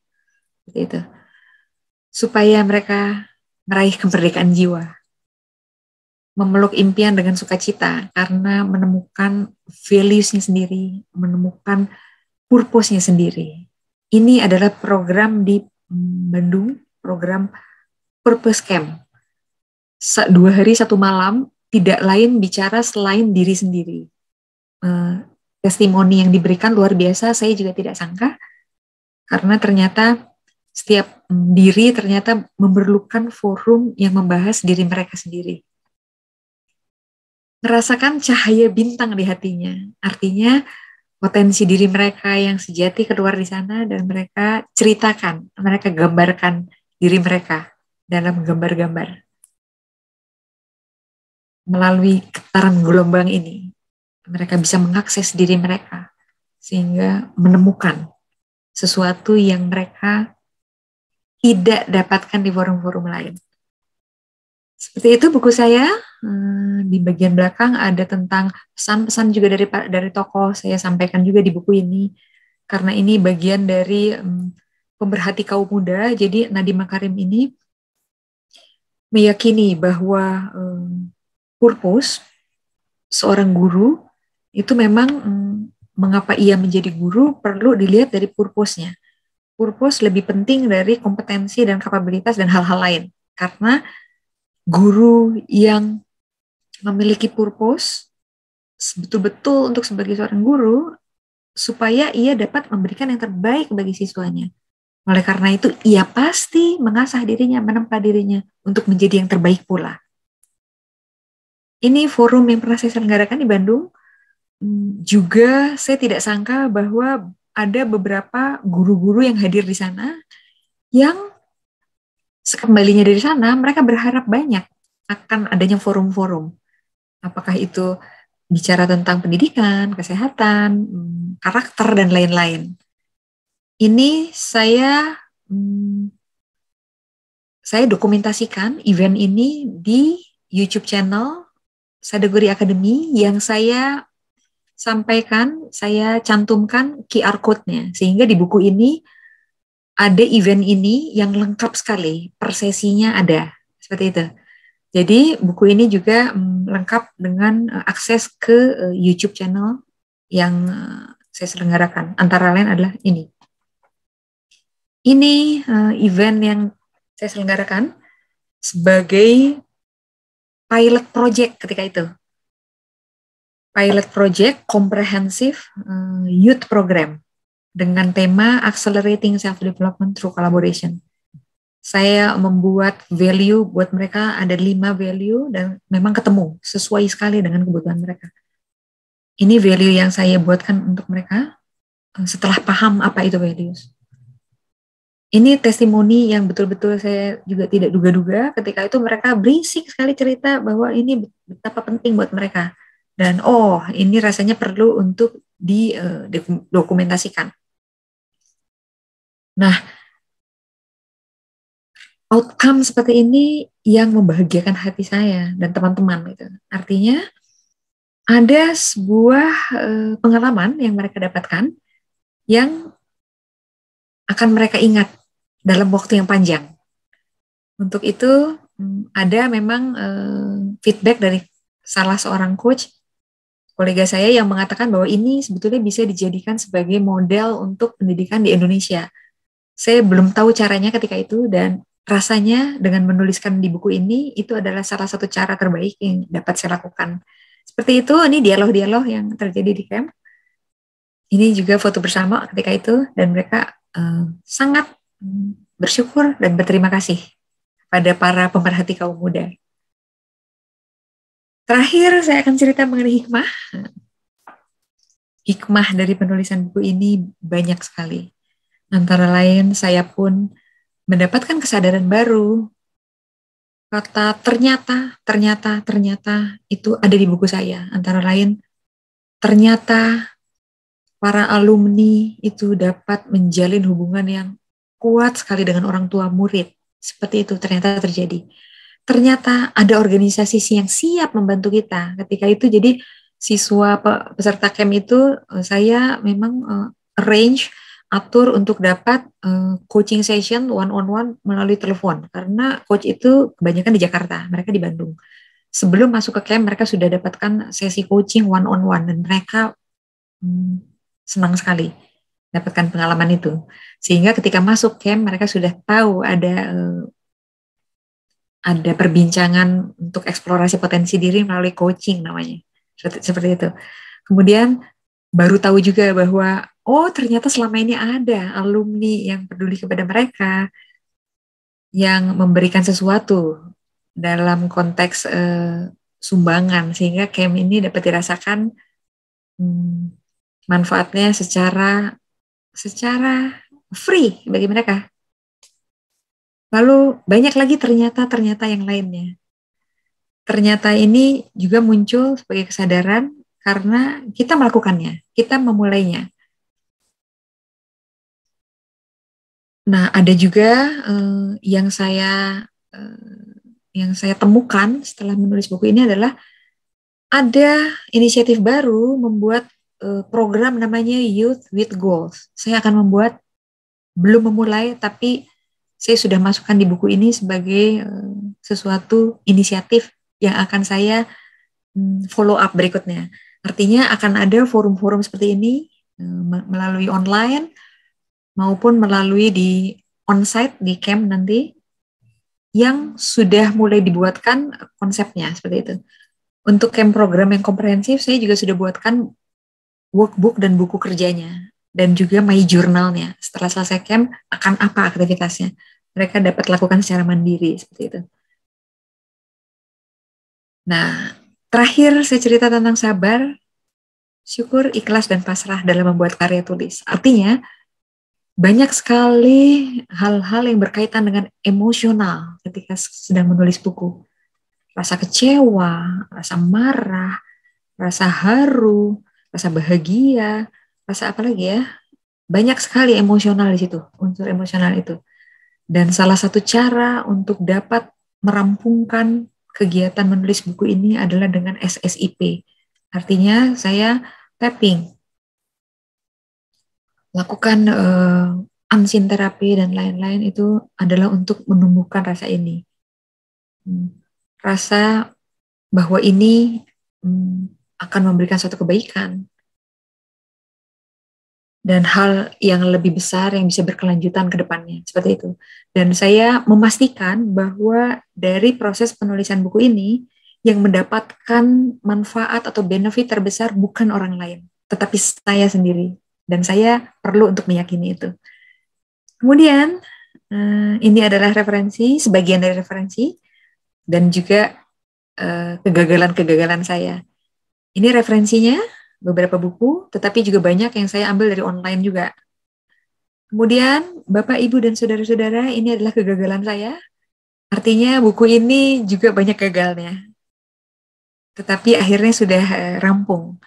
Seperti itu. Supaya mereka meraih kemerdekaan jiwa. Memeluk impian dengan sukacita karena menemukan values-nya sendiri, menemukan purpose-nya sendiri. Ini adalah program di Bandung, program Purpose Camp. 2 hari 1 malam, tidak lain bicara selain diri sendiri. Testimoni yang diberikan luar biasa, saya juga tidak sangka, karena ternyata setiap diri ternyata memerlukan forum yang membahas diri mereka sendiri. Merasakan cahaya bintang di hatinya, artinya potensi diri mereka yang sejati keluar di sana dan mereka ceritakan, mereka gambarkan diri mereka dalam gambar-gambar. Melalui getaran gelombang ini, mereka bisa mengakses diri mereka sehingga menemukan sesuatu yang mereka tidak dapatkan di forum-forum lain. Seperti itu buku saya. Di bagian belakang ada tentang pesan-pesan juga dari tokoh, saya sampaikan juga di buku ini. Karena ini bagian dari pemerhati kaum muda, jadi Nadiem Makarim ini meyakini bahwa purpose seorang guru itu memang mengapa ia menjadi guru perlu dilihat dari purpose-nya. Purpose lebih penting dari kompetensi dan kapabilitas dan hal-hal lain. Karena guru yang memiliki purpose betul-betul untuk sebagai seorang guru supaya ia dapat memberikan yang terbaik bagi siswanya. Oleh karena itu, ia pasti mengasah dirinya, menempa dirinya untuk menjadi yang terbaik pula. Ini forum yang pernah saya selenggarakan di Bandung. Juga saya tidak sangka bahwa ada beberapa guru-guru yang hadir di sana yang sekembalinya dari sana mereka berharap banyak akan adanya forum-forum. Apakah itu bicara tentang pendidikan, kesehatan, karakter, dan lain-lain. Ini saya dokumentasikan event ini di YouTube channel Sadaguri Academy yang saya sampaikan, saya cantumkan QR code-nya. Sehingga di buku ini ada event ini yang lengkap sekali, per sesinya ada. Seperti itu. Jadi buku ini juga lengkap dengan akses ke YouTube channel yang saya selenggarakan. Antara lain adalah ini. Ini event yang saya selenggarakan sebagai pilot project ketika itu. Pilot project comprehensive youth program dengan tema Accelerating Self-Development Through Collaboration. Saya membuat value buat mereka, ada 5 value dan memang ketemu, sesuai sekali dengan kebutuhan mereka. Ini value yang saya buatkan untuk mereka setelah paham apa itu values. Ini testimoni yang betul-betul saya juga tidak duga-duga, ketika itu mereka berisik sekali cerita bahwa ini betapa penting buat mereka. Dan ini rasanya perlu untuk didokumentasikan. Nah, outcome seperti ini yang membahagiakan hati saya dan teman-teman. Gitu. Artinya, ada sebuah pengalaman yang mereka dapatkan yang akan mereka ingat dalam waktu yang panjang. Untuk itu, ada memang feedback dari salah seorang coach, kolega saya yang mengatakan bahwa ini sebetulnya bisa dijadikan sebagai model untuk pendidikan di Indonesia. Saya belum tahu caranya ketika itu dan rasanya dengan menuliskan di buku ini itu adalah salah satu cara terbaik yang dapat saya lakukan. Seperti itu, ini dialog-dialog yang terjadi di camp. Ini juga foto bersama ketika itu dan mereka sangat bersyukur dan berterima kasih pada para pemerhati kaum muda. Terakhir saya akan cerita mengenai hikmah. Hikmah dari penulisan buku ini banyak sekali. Antara lain saya pun mendapatkan kesadaran baru. Kata ternyata itu ada di buku saya. Antara lain, ternyata para alumni itu dapat menjalin hubungan yang kuat sekali dengan orang tua murid. Seperti itu ternyata terjadi. Ternyata ada organisasi yang siap membantu kita. Ketika itu jadi siswa peserta camp itu saya memang arrange atur untuk dapat coaching session one on one melalui telepon karena coach itu kebanyakan di Jakarta, mereka di Bandung. Sebelum masuk ke camp mereka sudah dapatkan sesi coaching one on one dan mereka senang sekali dapatkan pengalaman itu. Sehingga ketika masuk camp mereka sudah tahu ada perbincangan untuk eksplorasi potensi diri melalui coaching namanya. Seperti itu. Kemudian baru tahu juga bahwa oh ternyata selama ini ada alumni yang peduli kepada mereka, yang memberikan sesuatu dalam konteks sumbangan, sehingga camp ini dapat dirasakan manfaatnya secara free bagi mereka. Lalu banyak lagi ternyata yang lainnya. Ternyata ini juga muncul sebagai kesadaran karena kita melakukannya, kita memulainya. Nah, ada juga yang saya temukan setelah menulis buku ini adalah ada inisiatif baru membuat program namanya Youth with Goals. Saya akan membuat, belum memulai, tapi saya sudah masukkan di buku ini sebagai sesuatu inisiatif yang akan saya follow up berikutnya. Artinya akan ada forum-forum seperti ini melalui online maupun melalui di onsite di camp nanti yang sudah mulai dibuatkan konsepnya seperti itu. Untuk camp program yang komprehensif saya juga sudah buatkan workbook dan buku kerjanya dan juga my journalnya. Setelah selesai camp akan apa aktivitasnya. Mereka dapat lakukan secara mandiri seperti itu. Nah, terakhir saya cerita tentang sabar, syukur, ikhlas, dan pasrah dalam membuat karya tulis. Artinya, banyak sekali hal-hal yang berkaitan dengan emosional ketika sedang menulis buku. Rasa kecewa, rasa marah, rasa haru, rasa bahagia, rasa apa lagi ya? Banyak sekali emosional di situ, unsur emosional itu. Dan salah satu cara untuk dapat merampungkan kegiatan menulis buku ini adalah dengan SSIP. Artinya saya tapping, lakukan unseen terapi dan lain-lain itu adalah untuk menumbuhkan rasa ini. Rasa bahwa ini akan memberikan suatu kebaikan. Dan hal yang lebih besar yang bisa berkelanjutan ke depannya, seperti itu. Dan saya memastikan bahwa dari proses penulisan buku ini, yang mendapatkan manfaat atau benefit terbesar bukan orang lain, tetapi saya sendiri. Dan saya perlu untuk meyakini itu. Kemudian, ini adalah referensi, sebagian dari referensi, dan juga kegagalan-kegagalan saya. Ini referensinya, beberapa buku, tetapi juga banyak yang saya ambil dari online juga. Kemudian, Bapak, Ibu, dan saudara-saudara, ini adalah kegagalan saya. Artinya buku ini juga banyak gagalnya. Tetapi akhirnya sudah rampung.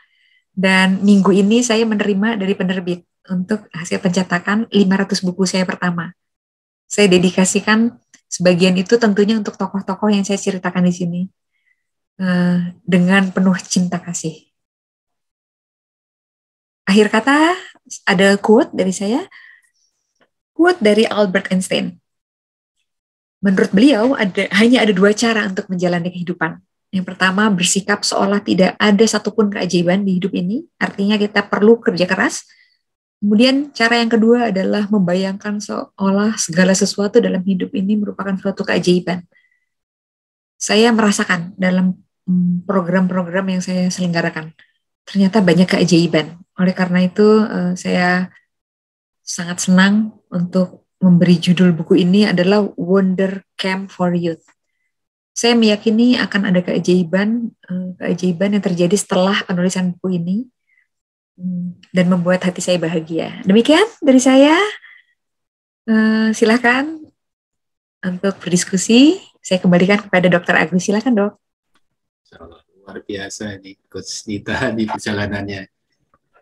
Dan minggu ini saya menerima dari penerbit untuk hasil pencetakan 500 buku saya pertama. Saya dedikasikan sebagian itu tentunya untuk tokoh-tokoh yang saya ceritakan di sini. Dengan penuh cinta kasih. Akhir kata, ada quote dari saya, quote dari Albert Einstein. Menurut beliau, hanya ada dua cara untuk menjalani kehidupan. Yang pertama, bersikap seolah tidak ada satupun keajaiban di hidup ini, artinya kita perlu kerja keras. Kemudian cara yang kedua adalah membayangkan seolah segala sesuatu dalam hidup ini merupakan suatu keajaiban. Saya merasakan dalam program-program yang saya selenggarakan, ternyata banyak keajaiban. Oleh karena itu, saya sangat senang untuk memberi judul buku ini adalah Wonder Camp for Youth. saya meyakini akan ada keajaiban yang terjadi setelah penulisan buku ini dan membuat hati saya bahagia. Demikian dari saya. Silakan untuk berdiskusi. Saya kembalikan kepada Dr. Agus. Silakan, Dok. Luar biasa nih Coach Nita di perjalanannya.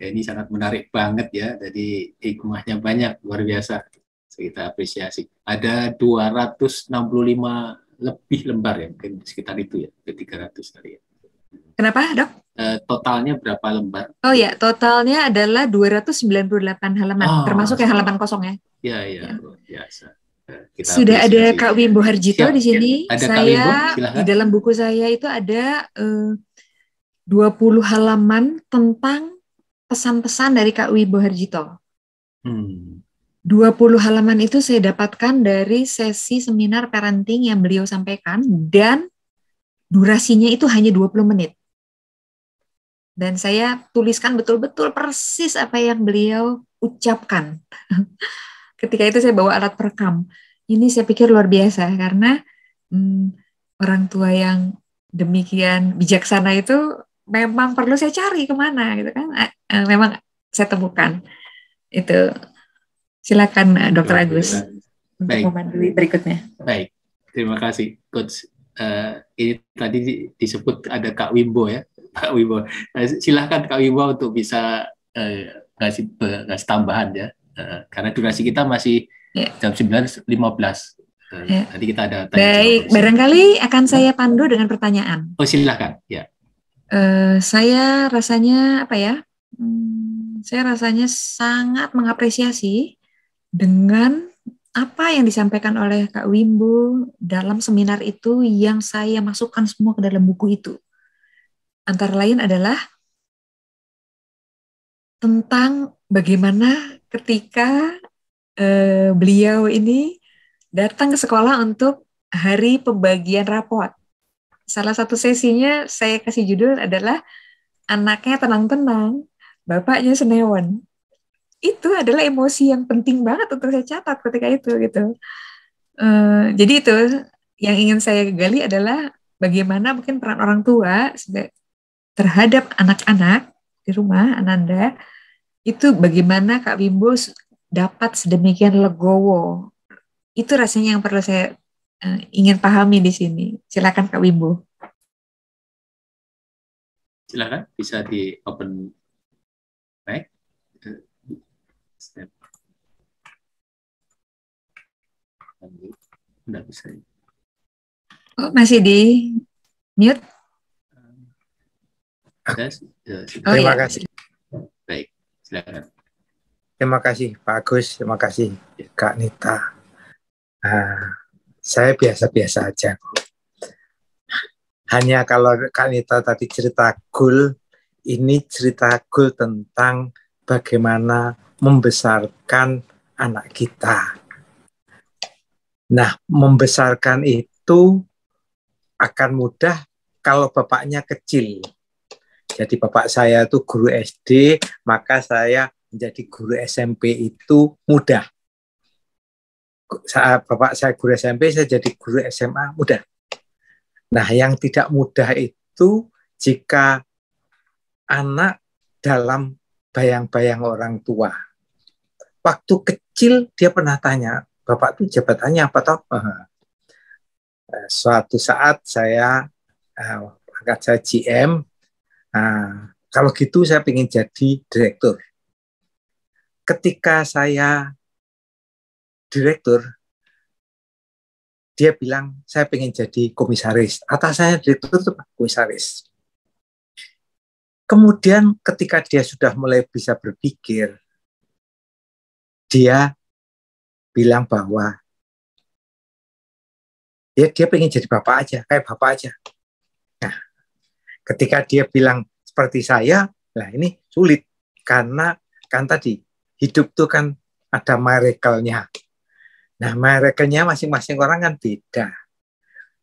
Ya, ini sangat menarik banget ya. Jadi hikmahnya banyak, luar biasa. Kita apresiasi. Ada 265 lebih lembar ya, mungkin sekitar itu ya, ke 300 kali ya. Kenapa, Dok? Totalnya berapa lembar? Oh ya, totalnya adalah 298 halaman, termasuk yang halaman kosong ya. Iya, luar biasa. Kita sudah ada Kak Wimbo Harjito di sini. Ada saya di dalam buku saya itu ada 20 halaman tentang pesan-pesan dari Kak Wimbo Harjito. 20 halaman itu saya dapatkan dari sesi seminar parenting yang beliau sampaikan dan durasinya itu hanya 20 menit. Dan saya tuliskan betul-betul persis apa yang beliau ucapkan. Ketika itu saya bawa alat perekam. Ini saya pikir luar biasa karena orang tua yang demikian bijaksana itu memang perlu saya cari kemana gitu kan. Memang saya temukan. Itu. Silakan Dr. Agus untuk memandu berikutnya. Baik, terima kasih Coach. Ini tadi disebut ada Kak Wimbo ya, Kak Wimbo. Silakan Kak Wimbo untuk bisa kasih tambahan ya, karena durasi kita masih jam 9.15. Tadi kita ada tanya. Baik, barangkali akan saya pandu dengan pertanyaan. Oh silakan ya. Saya rasanya apa ya? Saya rasanya sangat mengapresiasi dengan apa yang disampaikan oleh Kak Wimbo dalam seminar itu yang saya masukkan semua ke dalam buku itu. Antara lain adalah tentang bagaimana ketika beliau ini datang ke sekolah untuk hari pembagian rapot. Salah satu sesinya saya kasih judul adalah anaknya tenang-tenang, bapaknya senewan. Itu adalah emosi yang penting banget untuk saya catat ketika itu gitu. Jadi itu yang ingin saya gali adalah bagaimana mungkin peran orang tua terhadap anak-anak di rumah Ananda itu bagaimana Kak Wimbo dapat sedemikian legowo. Itu rasanya yang perlu saya ingin pahami di sini. Silakan Kak Wimbo. Silakan bisa di open mic. Enggak bisa. Oh, masih di mute? Terima kasih. Baik, silakan. Terima kasih Pak Agus, terima kasih Kak Nita. Saya biasa-biasa aja. Hanya kalau Kak Nita tadi cerita goal, ini cerita goal tentang bagaimana membesarkan anak kita. Nah, membesarkan itu akan mudah kalau bapaknya kecil. Jadi bapak saya itu guru SD, maka saya menjadi guru SMP itu mudah. Saat bapak saya guru SMP, saya jadi guru SMA mudah. Nah, yang tidak mudah itu jika anak dalam bayang-bayang orang tua. Waktu kecil dia pernah tanya, Bapak itu jabatannya apa toh? Suatu saat saya angkat saya GM, kalau gitu saya ingin jadi direktur. Ketika saya direktur, dia bilang saya ingin jadi komisaris. Atas saya direktur itu komisaris. Kemudian ketika dia sudah mulai bisa berpikir, dia bilang bahwa dia pengen jadi bapak aja, kayak bapak aja. Nah, ketika dia bilang seperti saya, nah ini sulit karena kan tadi hidup tuh kan ada miracle-nya. Nah, miracle-nya masing-masing orang kan beda.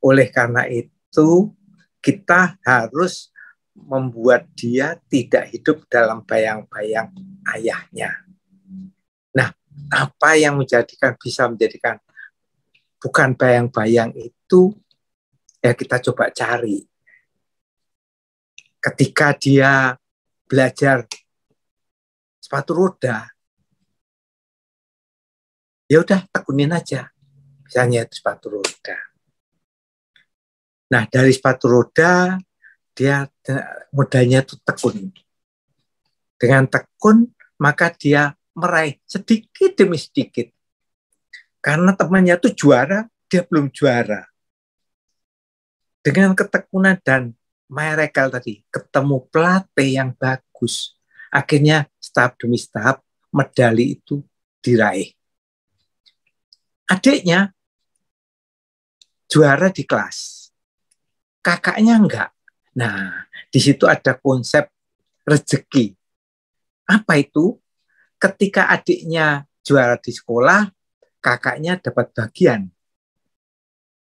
Oleh karena itu kita harus membuat dia tidak hidup dalam bayang-bayang ayahnya. Nah, apa yang bisa menjadikan bukan bayang-bayang itu Ya kita coba cari. Ketika dia belajar sepatu roda, ya udah tekunin aja. Misalnya itu sepatu roda. Nah, dari sepatu roda, dia modalnya itu tekun. Dengan tekun, maka dia meraih sedikit demi sedikit. Karena temannya itu juara, dia belum juara. Dengan ketekunan dan Miracle tadi, ketemu pelatih yang bagus. Akhirnya tahap demi tahap, medali itu diraih. Adiknya juara di kelas. Kakaknya enggak. Nah, di situ ada konsep rezeki. Apa itu? Ketika adiknya juara di sekolah, kakaknya dapat bagian.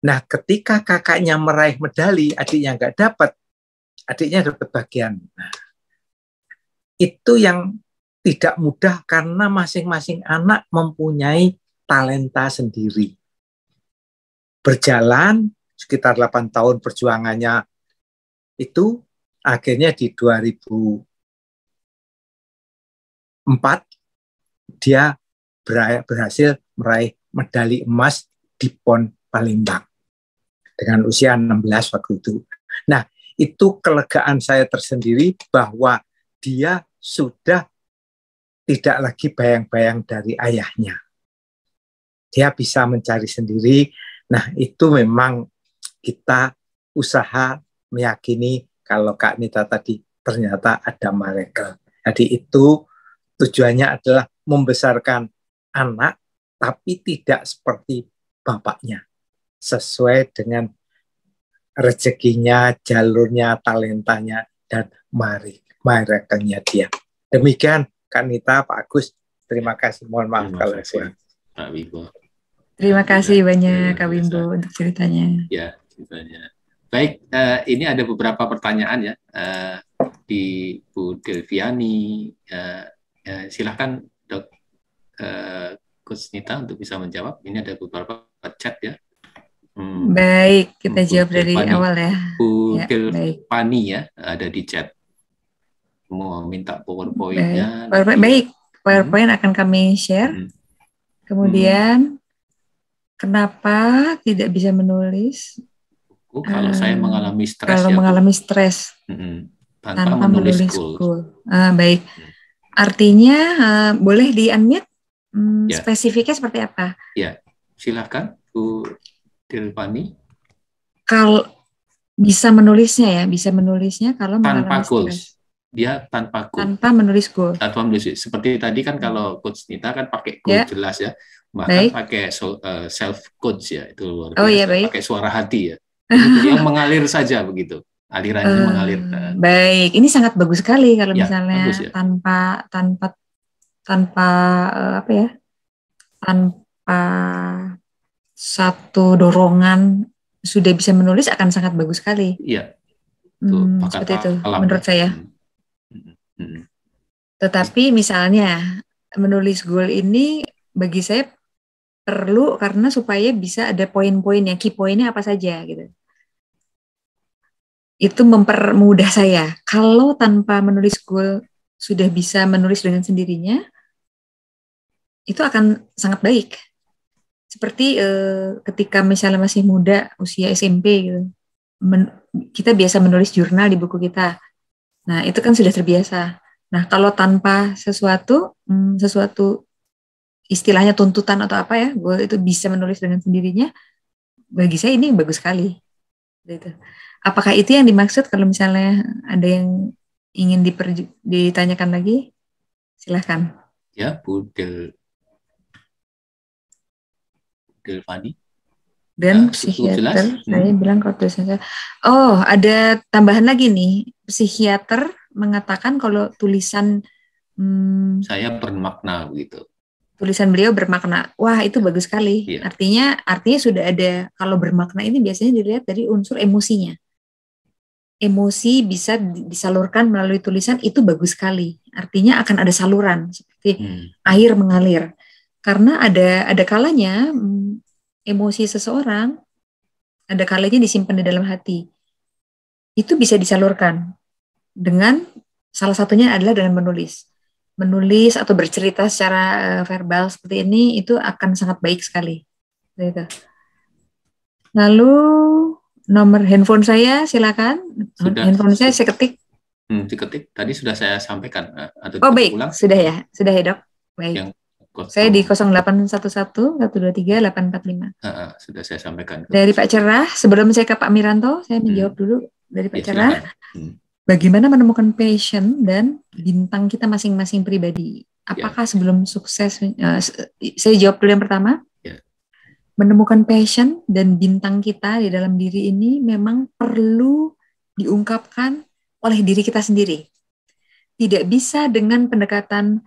Nah, ketika kakaknya meraih medali, adiknya enggak dapat, adiknya dapat bagian. Nah, itu yang tidak mudah karena masing-masing anak mempunyai talenta sendiri. Berjalan sekitar 8 tahun perjuangannya itu, akhirnya di 2004 dia berhasil meraih medali emas di PON Palembang dengan usia 16 waktu itu. Nah, itu kelegaan saya tersendiri bahwa dia sudah tidak lagi bayang-bayang dari ayahnya. Dia bisa mencari sendiri. Nah, itu memang kita usaha meyakini kalau Kak Nita tadi ternyata ada Miracle. Jadi itu tujuannya adalah membesarkan anak, tapi tidak seperti bapaknya. Sesuai dengan rezekinya, jalurnya, talentanya, dan Miracle-nya dia. Demikian Kak Nita, Pak Agus. Terima kasih. Mohon maaf kalau saya. Pak Wimbo. Terima kasih banyak Kak Wimbo untuk ceritanya. Ya, ceritanya. Baik, ini ada beberapa pertanyaan ya di Bu Delviani. Silahkan Dok Coach Nita untuk bisa menjawab. Ini ada beberapa chat ya. Baik, kita jawab dari awal ya. Bu Delviani ya, ada di chat. Mau minta PowerPoint-nya. Baik, PowerPoint akan kami share. Kemudian kenapa tidak bisa menulis? Kalau saya mengalami stres. Kalau mengalami stres tanpa menulis goal. Baik. Artinya boleh di-unmute spesifiknya seperti apa? Ya, silakan Bu Delvani. Kalau bisa menulisnya ya, bisa menulisnya kalau tanpa mengalami goals. Stres. Dia tanpa goal. Tanpa menulis goal. Tanpa menulis. Seperti tadi kan kalau Coach Nita kan pakai goal jelas ya. Bahkan pakai self coach ya, itu luar biasa. Pakai suara hati ya. Itu yang mengalir saja begitu. Alirannya mengalir. Baik, ini sangat bagus sekali kalau misalnya bagus, ya. tanpa apa ya? Tanpa satu dorongan sudah bisa menulis akan sangat bagus sekali. Iya. Seperti itu menurut saya. Tetapi misalnya menulis goal ini bagi saya perlu karena supaya bisa ada poin-poinnya, key poinnya apa saja gitu. Itu mempermudah saya. Kalau tanpa menulis goal sudah bisa menulis dengan sendirinya, itu akan sangat baik. Seperti ketika misalnya masih muda, usia SMP gitu, kita biasa menulis jurnal di buku kita. Nah, itu kan sudah terbiasa. Nah, kalau tanpa sesuatu istilahnya tuntutan atau apa ya, gue itu bisa menulis dengan sendirinya, bagi saya ini bagus sekali. Gitu. Apakah itu yang dimaksud? Kalau misalnya ada yang ingin ditanyakan lagi, silahkan. Ya, Bu Delvani. Dan psikiater, saya bilang kalau tulisan saya. Oh, ada tambahan lagi nih. Psikiater mengatakan kalau tulisan saya bermakna begitu. Tulisan beliau bermakna. Wah, itu bagus sekali. Iya. Artinya sudah ada, kalau bermakna ini biasanya dilihat dari unsur emosinya. Emosi bisa disalurkan melalui tulisan, itu bagus sekali. Artinya akan ada saluran seperti air mengalir. Karena ada kalanya emosi seseorang ada kalanya disimpan di dalam hati. Itu bisa disalurkan dengan salah satunya adalah dengan menulis. Menulis atau bercerita secara verbal seperti ini itu akan sangat baik sekali. Gitu. Lalu nomor handphone saya silakan. Sudah, handphone saya ketik. Diketik. Tadi sudah saya sampaikan atau Oh baik, ulang? sudah ya Dok. Baik. Yang saya di 0811-123-845. Sudah saya sampaikan. Dari Pak Cerah, sebelum saya ke Pak Miranto, saya menjawab dulu dari Pak Cerah. Bagaimana menemukan passion dan bintang kita masing-masing pribadi? Apakah sebelum sukses, saya jawab dulu yang pertama. Menemukan passion dan bintang kita di dalam diri ini memang perlu diungkapkan oleh diri kita sendiri. Tidak bisa dengan pendekatan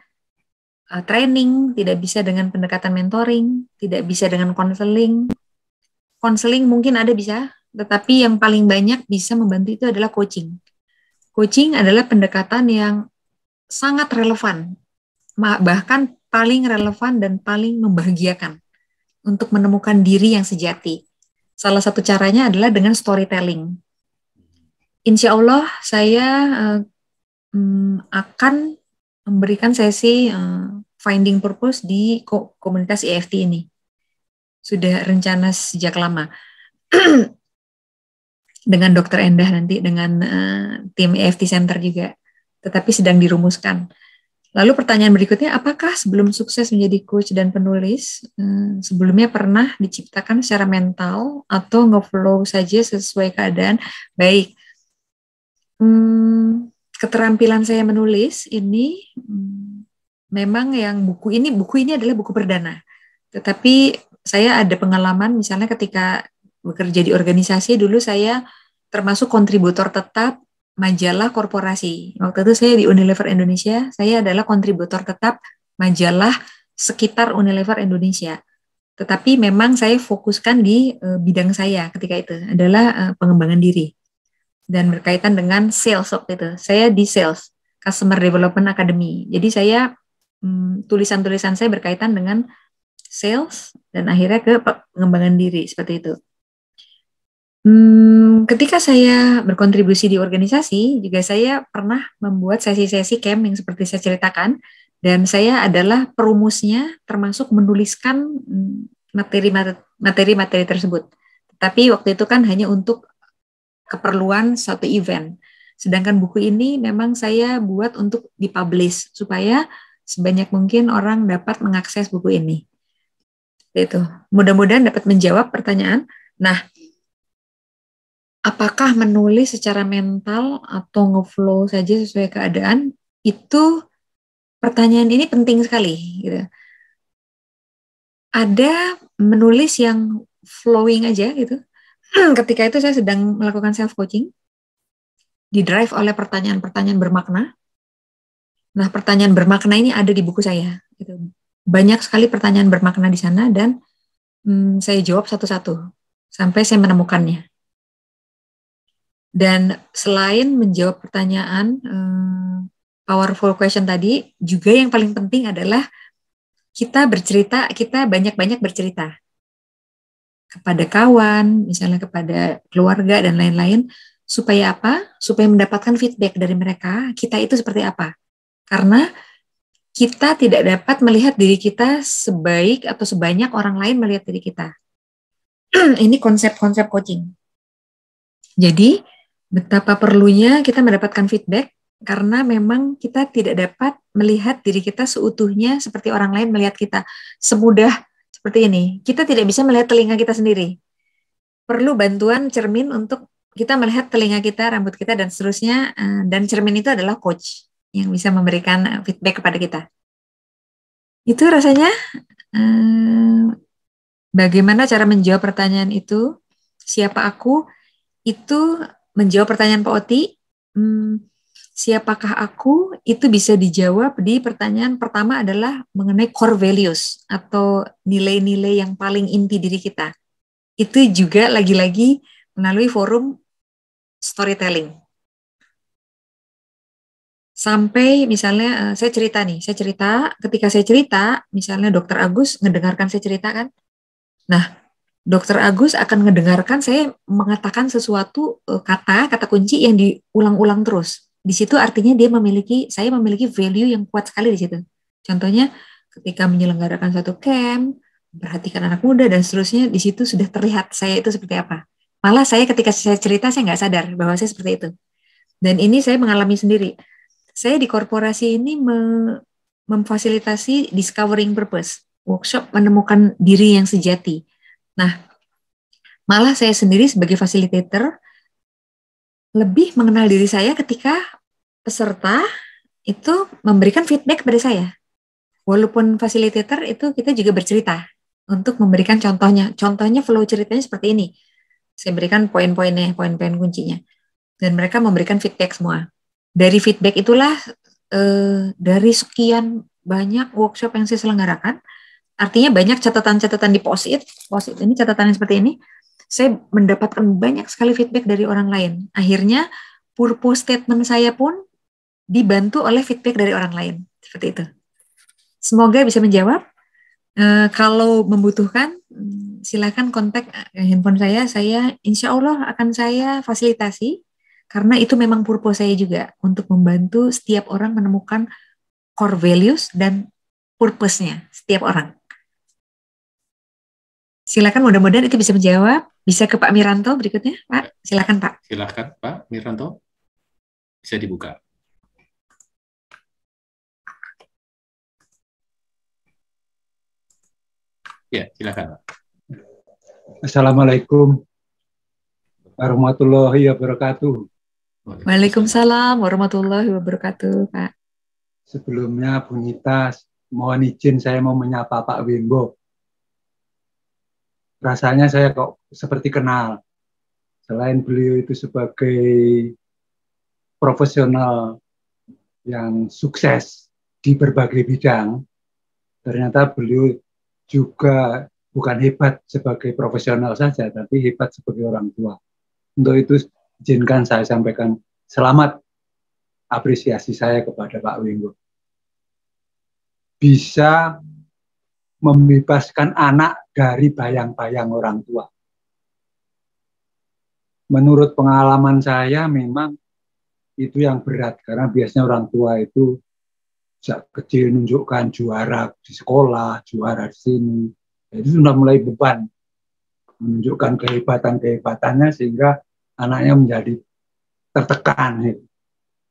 training, tidak bisa dengan pendekatan mentoring, tidak bisa dengan konseling. Konseling mungkin ada bisa, tetapi yang paling banyak bisa membantu itu adalah coaching. Coaching adalah pendekatan yang sangat relevan, bahkan paling relevan dan paling membahagiakan untuk menemukan diri yang sejati. Salah satu caranya adalah dengan storytelling. Insya Allah saya akan memberikan sesi finding purpose di komunitas EFT ini. Sudah rencana sejak lama. Dengan Dr. Endah nanti, dengan tim EFT Center juga. Tetapi sedang dirumuskan. Lalu pertanyaan berikutnya, apakah sebelum sukses menjadi coach dan penulis, sebelumnya pernah diciptakan secara mental atau nge-flow saja sesuai keadaan? Baik, keterampilan saya menulis ini memang yang buku ini adalah buku perdana. Tetapi saya ada pengalaman misalnya ketika bekerja di organisasi, dulu saya termasuk kontributor tetap majalah korporasi. Waktu itu saya di Unilever Indonesia, saya adalah kontributor tetap majalah sekitar Unilever Indonesia. Tetapi memang saya fokuskan di bidang saya ketika itu adalah pengembangan diri. Dan berkaitan dengan sales waktu itu. Saya di sales, Customer Development Academy. Jadi saya, tulisan-tulisan saya berkaitan dengan sales dan akhirnya ke pengembangan diri, seperti itu. Ketika saya berkontribusi di organisasi, juga saya pernah membuat sesi-sesi camp yang seperti saya ceritakan, dan saya adalah perumusnya, termasuk menuliskan materi-materi tersebut. Tapi waktu itu kan hanya untuk keperluan satu event. Sedangkan buku ini memang saya buat untuk dipublish, supaya sebanyak mungkin orang dapat mengakses buku ini. Itu. Mudah-mudahan dapat menjawab pertanyaan. Nah, apakah menulis secara mental atau nge-flow saja sesuai keadaan, itu pertanyaan ini penting sekali. Gitu. Ada menulis yang flowing aja gitu. Ketika itu saya sedang melakukan self-coaching, didrive oleh pertanyaan-pertanyaan bermakna. Nah, pertanyaan bermakna ini ada di buku saya. Gitu. Banyak sekali pertanyaan bermakna di sana, dan saya jawab satu-satu sampai saya menemukannya. Dan selain menjawab pertanyaan powerful question tadi, juga yang paling penting adalah kita bercerita, kita banyak-banyak bercerita kepada kawan, misalnya kepada keluarga dan lain-lain, supaya apa? Supaya mendapatkan feedback dari mereka, kita itu seperti apa. Karena kita tidak dapat melihat diri kita sebaik atau sebanyak orang lain melihat diri kita. Ini konsep-konsep coaching. Jadi, betapa perlunya kita mendapatkan feedback, karena memang kita tidak dapat melihat diri kita seutuhnya seperti orang lain melihat kita. Semudah seperti ini. Kita tidak bisa melihat telinga kita sendiri. Perlu bantuan cermin untuk kita melihat telinga kita, rambut kita, dan seterusnya. Dan cermin itu adalah coach yang bisa memberikan feedback kepada kita. Itu rasanya bagaimana cara menjawab pertanyaan itu, siapa aku, itu menjawab pertanyaan Pak Oti, siapakah aku, itu bisa dijawab di pertanyaan pertama adalah mengenai core values atau nilai-nilai yang paling inti diri kita. Itu juga lagi-lagi melalui forum storytelling. Sampai misalnya saya cerita, ketika saya cerita, misalnya Dr. Agus ngedengarkan saya cerita kan, nah Dokter Agus akan ngedengarkan saya mengatakan sesuatu kata kunci yang diulang-ulang terus. Di situ artinya saya memiliki value yang kuat sekali di situ. Contohnya ketika menyelenggarakan satu camp, perhatikan anak muda dan seterusnya, di situ sudah terlihat saya itu seperti apa. Malah saya ketika saya cerita saya nggak sadar bahwa saya seperti itu. Dan ini saya mengalami sendiri. Saya di korporasi ini memfasilitasi discovering purpose, workshop menemukan diri yang sejati. Nah, malah saya sendiri sebagai facilitator lebih mengenal diri saya ketika peserta itu memberikan feedback kepada saya. Walaupun facilitator itu kita juga bercerita untuk memberikan contohnya. Contohnya flow ceritanya seperti ini. Saya berikan poin-poinnya, poin-poin kuncinya. Dan mereka memberikan feedback semua. Dari feedback itulah, dari sekian banyak workshop yang saya selenggarakan, artinya banyak catatan-catatan di post-it ini catatan yang seperti ini, saya mendapatkan banyak sekali feedback dari orang lain. Akhirnya purpose statement saya pun dibantu oleh feedback dari orang lain. Seperti itu. Semoga bisa menjawab. Kalau membutuhkan, silakan kontak handphone saya insya Allah akan saya fasilitasi, karena itu memang purpose saya juga, untuk membantu setiap orang menemukan core values dan purpose-nya setiap orang. Silakan, mudah-mudahan itu bisa menjawab. Bisa ke Pak Miranto berikutnya, Pak. Silakan, Pak. Silakan, Pak Miranto. Bisa dibuka. Ya, silakan, Pak. Assalamualaikum warahmatullahi wabarakatuh. Waalaikumsalam warahmatullahi wabarakatuh, Pak. Sebelumnya, Bu Nita, mohon izin saya mau menyapa Pak Wimbo. Rasanya saya kok seperti kenal. Selain beliau itu sebagai profesional yang sukses di berbagai bidang, ternyata beliau juga bukan hebat sebagai profesional saja, tapi hebat sebagai orang tua. Untuk itu, izinkan saya sampaikan selamat apresiasi saya kepada Pak Wimbo. Bisa membebaskan anak dari bayang-bayang orang tua. Menurut pengalaman saya memang itu yang berat, karena biasanya orang tua itu sejak kecil menunjukkan juara di sekolah, juara di sini. Itu sudah mulai beban, menunjukkan kehebatan-kehebatannya sehingga anaknya menjadi tertekan.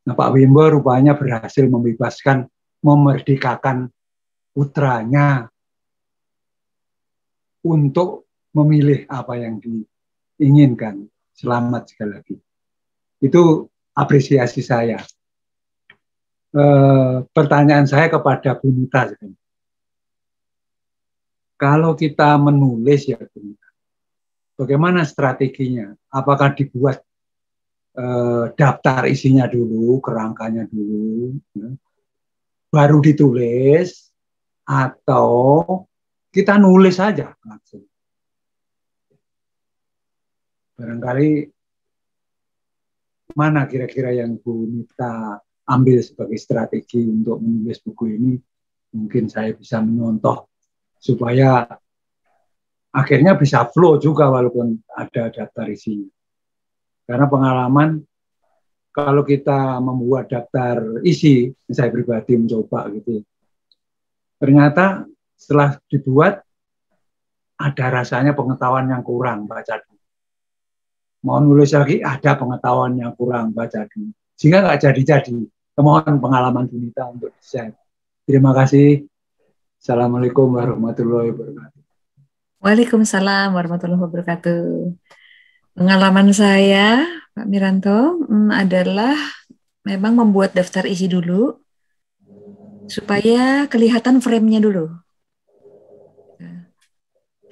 Nah, Pak Wimbo rupanya berhasil membebaskan, memerdekakan putranya untuk memilih apa yang diinginkan. Selamat sekali lagi. Itu apresiasi saya. Pertanyaan saya kepada Bu Nita. Kalau kita menulis ya Bu Nita, bagaimana strateginya? Apakah dibuat daftar isinya dulu, kerangkanya dulu, ya, baru ditulis, atau kita nulis saja langsung? Barangkali mana kira-kira yang Bu Nita ambil sebagai strategi untuk menulis buku ini? Mungkin saya bisa menyontoh supaya akhirnya bisa flow juga walaupun ada daftar isinya. Karena pengalaman kalau kita membuat daftar isi, saya pribadi mencoba gitu, ternyata setelah dibuat ada rasanya pengetahuan yang kurang, baca dulu. Mau nulis lagi ada pengetahuan yang kurang, baca dulu. Sehingga nggak jadi-jadi. Mohon pengalaman Bu Nita untuk di-share. Terima kasih. Assalamualaikum warahmatullahi wabarakatuh. Waalaikumsalam warahmatullahi wabarakatuh. Pengalaman saya, Pak Miranto, adalah memang membuat daftar isi dulu supaya kelihatan frame-nya dulu.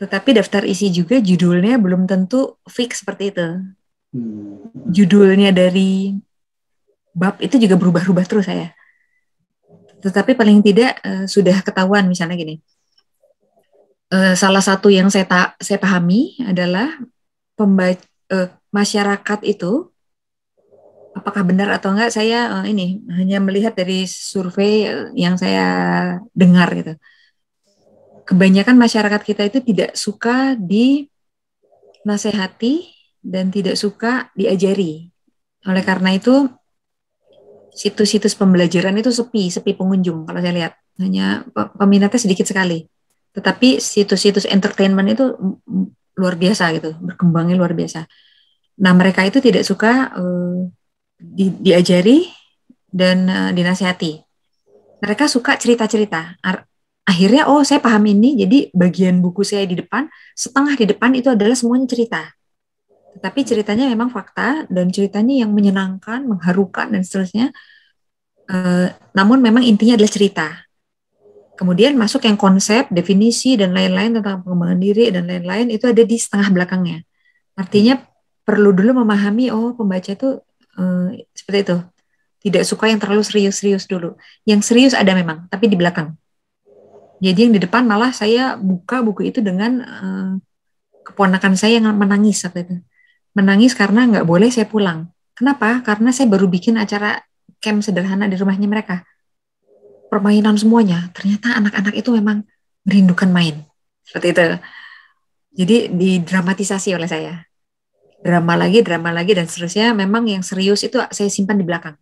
Tetapi daftar isi juga judulnya belum tentu fix seperti itu. Judulnya dari bab itu juga berubah-ubah terus saya. Tetapi paling tidak sudah ketahuan, misalnya gini. Salah satu yang saya pahami adalah masyarakat itu, apakah benar atau enggak, saya ini hanya melihat dari survei yang saya dengar gitu. Kebanyakan masyarakat kita itu tidak suka nasihati dan tidak suka diajari. Oleh karena itu situs-situs pembelajaran itu sepi pengunjung kalau saya lihat. Hanya peminatnya sedikit sekali. Tetapi situs-situs entertainment itu luar biasa gitu, berkembangnya luar biasa. Nah, mereka itu tidak suka diajari dan dinasihati. Mereka suka cerita-cerita. Akhirnya, oh saya paham ini, jadi bagian buku saya di depan, setengah di depan itu adalah semuanya cerita. Tetapi ceritanya memang fakta, dan ceritanya yang menyenangkan, mengharukan, dan seterusnya. Namun memang intinya adalah cerita. Kemudian masuk yang konsep, definisi, dan lain-lain tentang pengembangan diri, dan lain-lain, itu ada di setengah belakangnya. Artinya perlu dulu memahami, oh pembaca itu seperti itu. Tidak suka yang terlalu serius-serius dulu. Yang serius ada memang, tapi di belakang. Jadi yang di depan malah saya buka buku itu dengan keponakan saya yang menangis seperti itu. Menangis karena nggak boleh saya pulang. Kenapa? Karena saya baru bikin acara camp sederhana di rumahnya mereka. Permainan semuanya, ternyata anak-anak itu memang merindukan main. Seperti itu. Jadi didramatisasi oleh saya. Drama lagi, dan seterusnya. Memang yang serius itu saya simpan di belakang.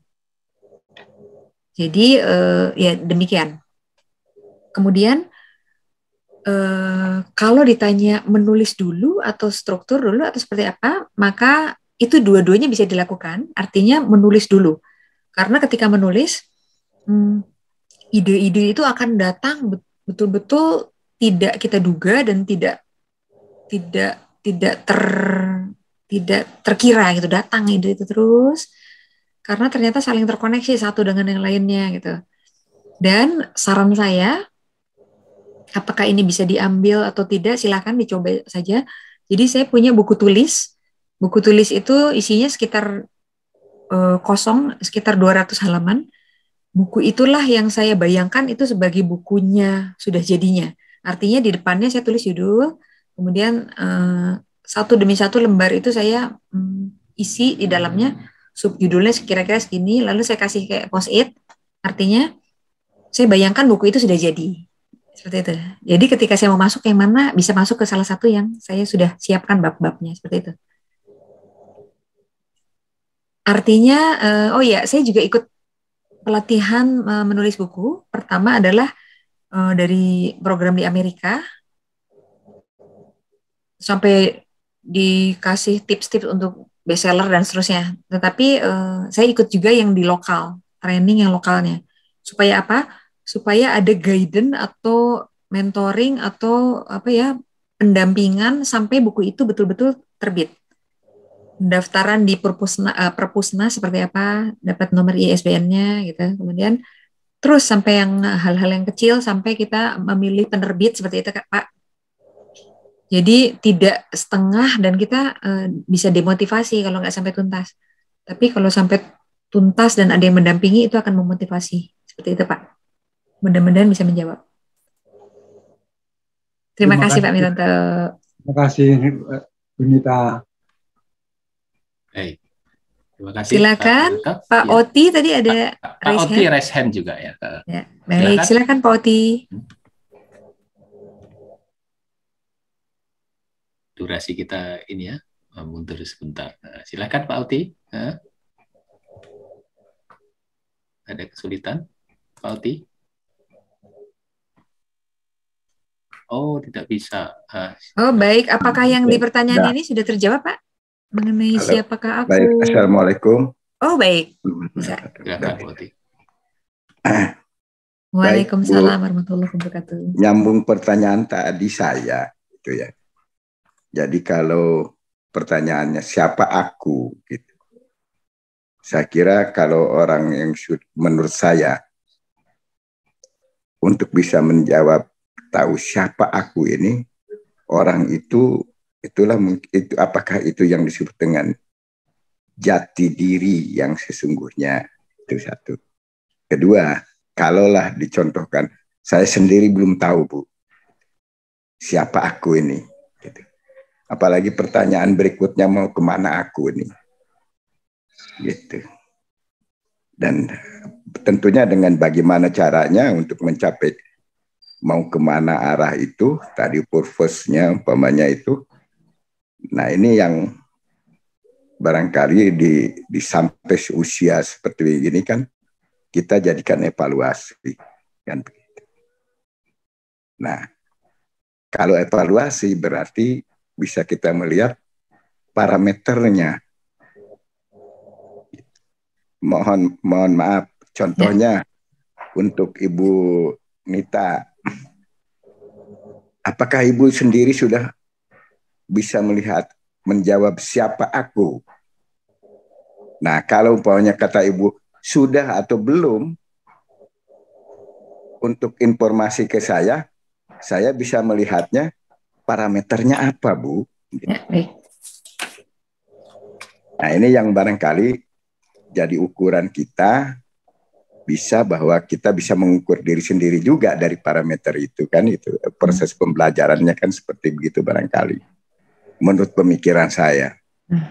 Jadi ya demikian. Kemudian kalau ditanya menulis dulu atau struktur dulu atau seperti apa, maka itu dua-duanya bisa dilakukan. Artinya menulis dulu. Karena ketika menulis, ide-ide itu akan datang betul-betul tidak kita duga dan tidak terkira gitu, datang ide itu terus karena ternyata saling terkoneksi satu dengan yang lainnya gitu. Dan saran saya, apakah ini bisa diambil atau tidak, silakan dicoba saja. Jadi saya punya buku tulis. Buku tulis itu isinya sekitar kosong, sekitar 200 halaman. Buku itulah yang saya bayangkan itu sebagai bukunya sudah jadinya. Artinya di depannya saya tulis judul, kemudian satu demi satu lembar itu saya isi di dalamnya subjudulnya kira-kira segini, lalu saya kasih kayak post-it. Artinya saya bayangkan buku itu sudah jadi. Seperti itu. Jadi ketika saya mau masuk yang mana, bisa masuk ke salah satu yang saya sudah siapkan bab-babnya. Seperti itu. Artinya, oh ya, saya juga ikut pelatihan menulis buku. Pertama adalah dari program di Amerika. Sampai dikasih tips-tips untuk bestseller dan seterusnya. Tetapi saya ikut juga yang di lokal, training yang lokalnya. Supaya apa? Supaya ada guidance atau mentoring atau apa ya, pendampingan sampai buku itu betul-betul terbit. Pendaftaran di Perpusna seperti apa, dapat nomor ISBN-nya gitu. Kemudian terus sampai yang hal-hal yang kecil sampai kita memilih penerbit seperti itu Pak. Jadi tidak setengah dan kita bisa demotivasi kalau nggak sampai tuntas. Tapi kalau sampai tuntas dan ada yang mendampingi itu akan memotivasi. Seperti itu Pak. Mudah-mudahan bisa menjawab. Terima kasih Pak Miranto. Terima kasih Bunita. Baik. Terima kasih. Silakan Pak ya. Oti tadi ada Pak Oti raise hand juga ya. Ya. Baik, silakan Pak Oti. Durasi kita ini ya, mundur sebentar. Silakan Pak Oti. Ada kesulitan Pak Oti? Oh, tidak bisa. Oh, baik. Apakah yang di pertanyaan ini sudah terjawab, Pak? Mengenai halo. Siapakah aku? Baik, Assalamualaikum. Oh, baik. Bisa. Silakan Pak Oti. Waalaikumsalam warahmatullahi wabarakatuh. Nyambung pertanyaan tadi saya, itu ya. Jadi kalau pertanyaannya siapa aku, gitu. Saya kira kalau orang yang menurut saya untuk bisa menjawab tahu siapa aku ini, orang itu itulah itu apakah itu yang disebut dengan jati diri yang sesungguhnya, itu satu. Kedua, kalaulah dicontohkan, saya sendiri belum tahu Bu siapa aku ini, gitu. Apalagi pertanyaan berikutnya mau kemana aku ini, gitu. Dan tentunya dengan bagaimana caranya untuk mencapai mau kemana arah itu, tadi purpose-nya umpamanya itu, Nah, ini yang barangkali di sampai usia seperti ini kan kita jadikan evaluasi kan begitu. Nah, kalau evaluasi berarti bisa kita melihat parameternya. Mohon maaf, contohnya untuk Ibu Nita, apakah Ibu sendiri sudah bisa melihat, menjawab siapa aku? Nah, kalau umpamanya kata Ibu sudah atau belum, untuk informasi ke saya bisa melihatnya parameternya apa, Bu? Ya, baik. Nah, ini yang barangkali jadi ukuran kita, bisa bahwa kita bisa mengukur diri sendiri juga dari parameter itu kan, itu proses pembelajarannya kan seperti begitu barangkali menurut pemikiran saya.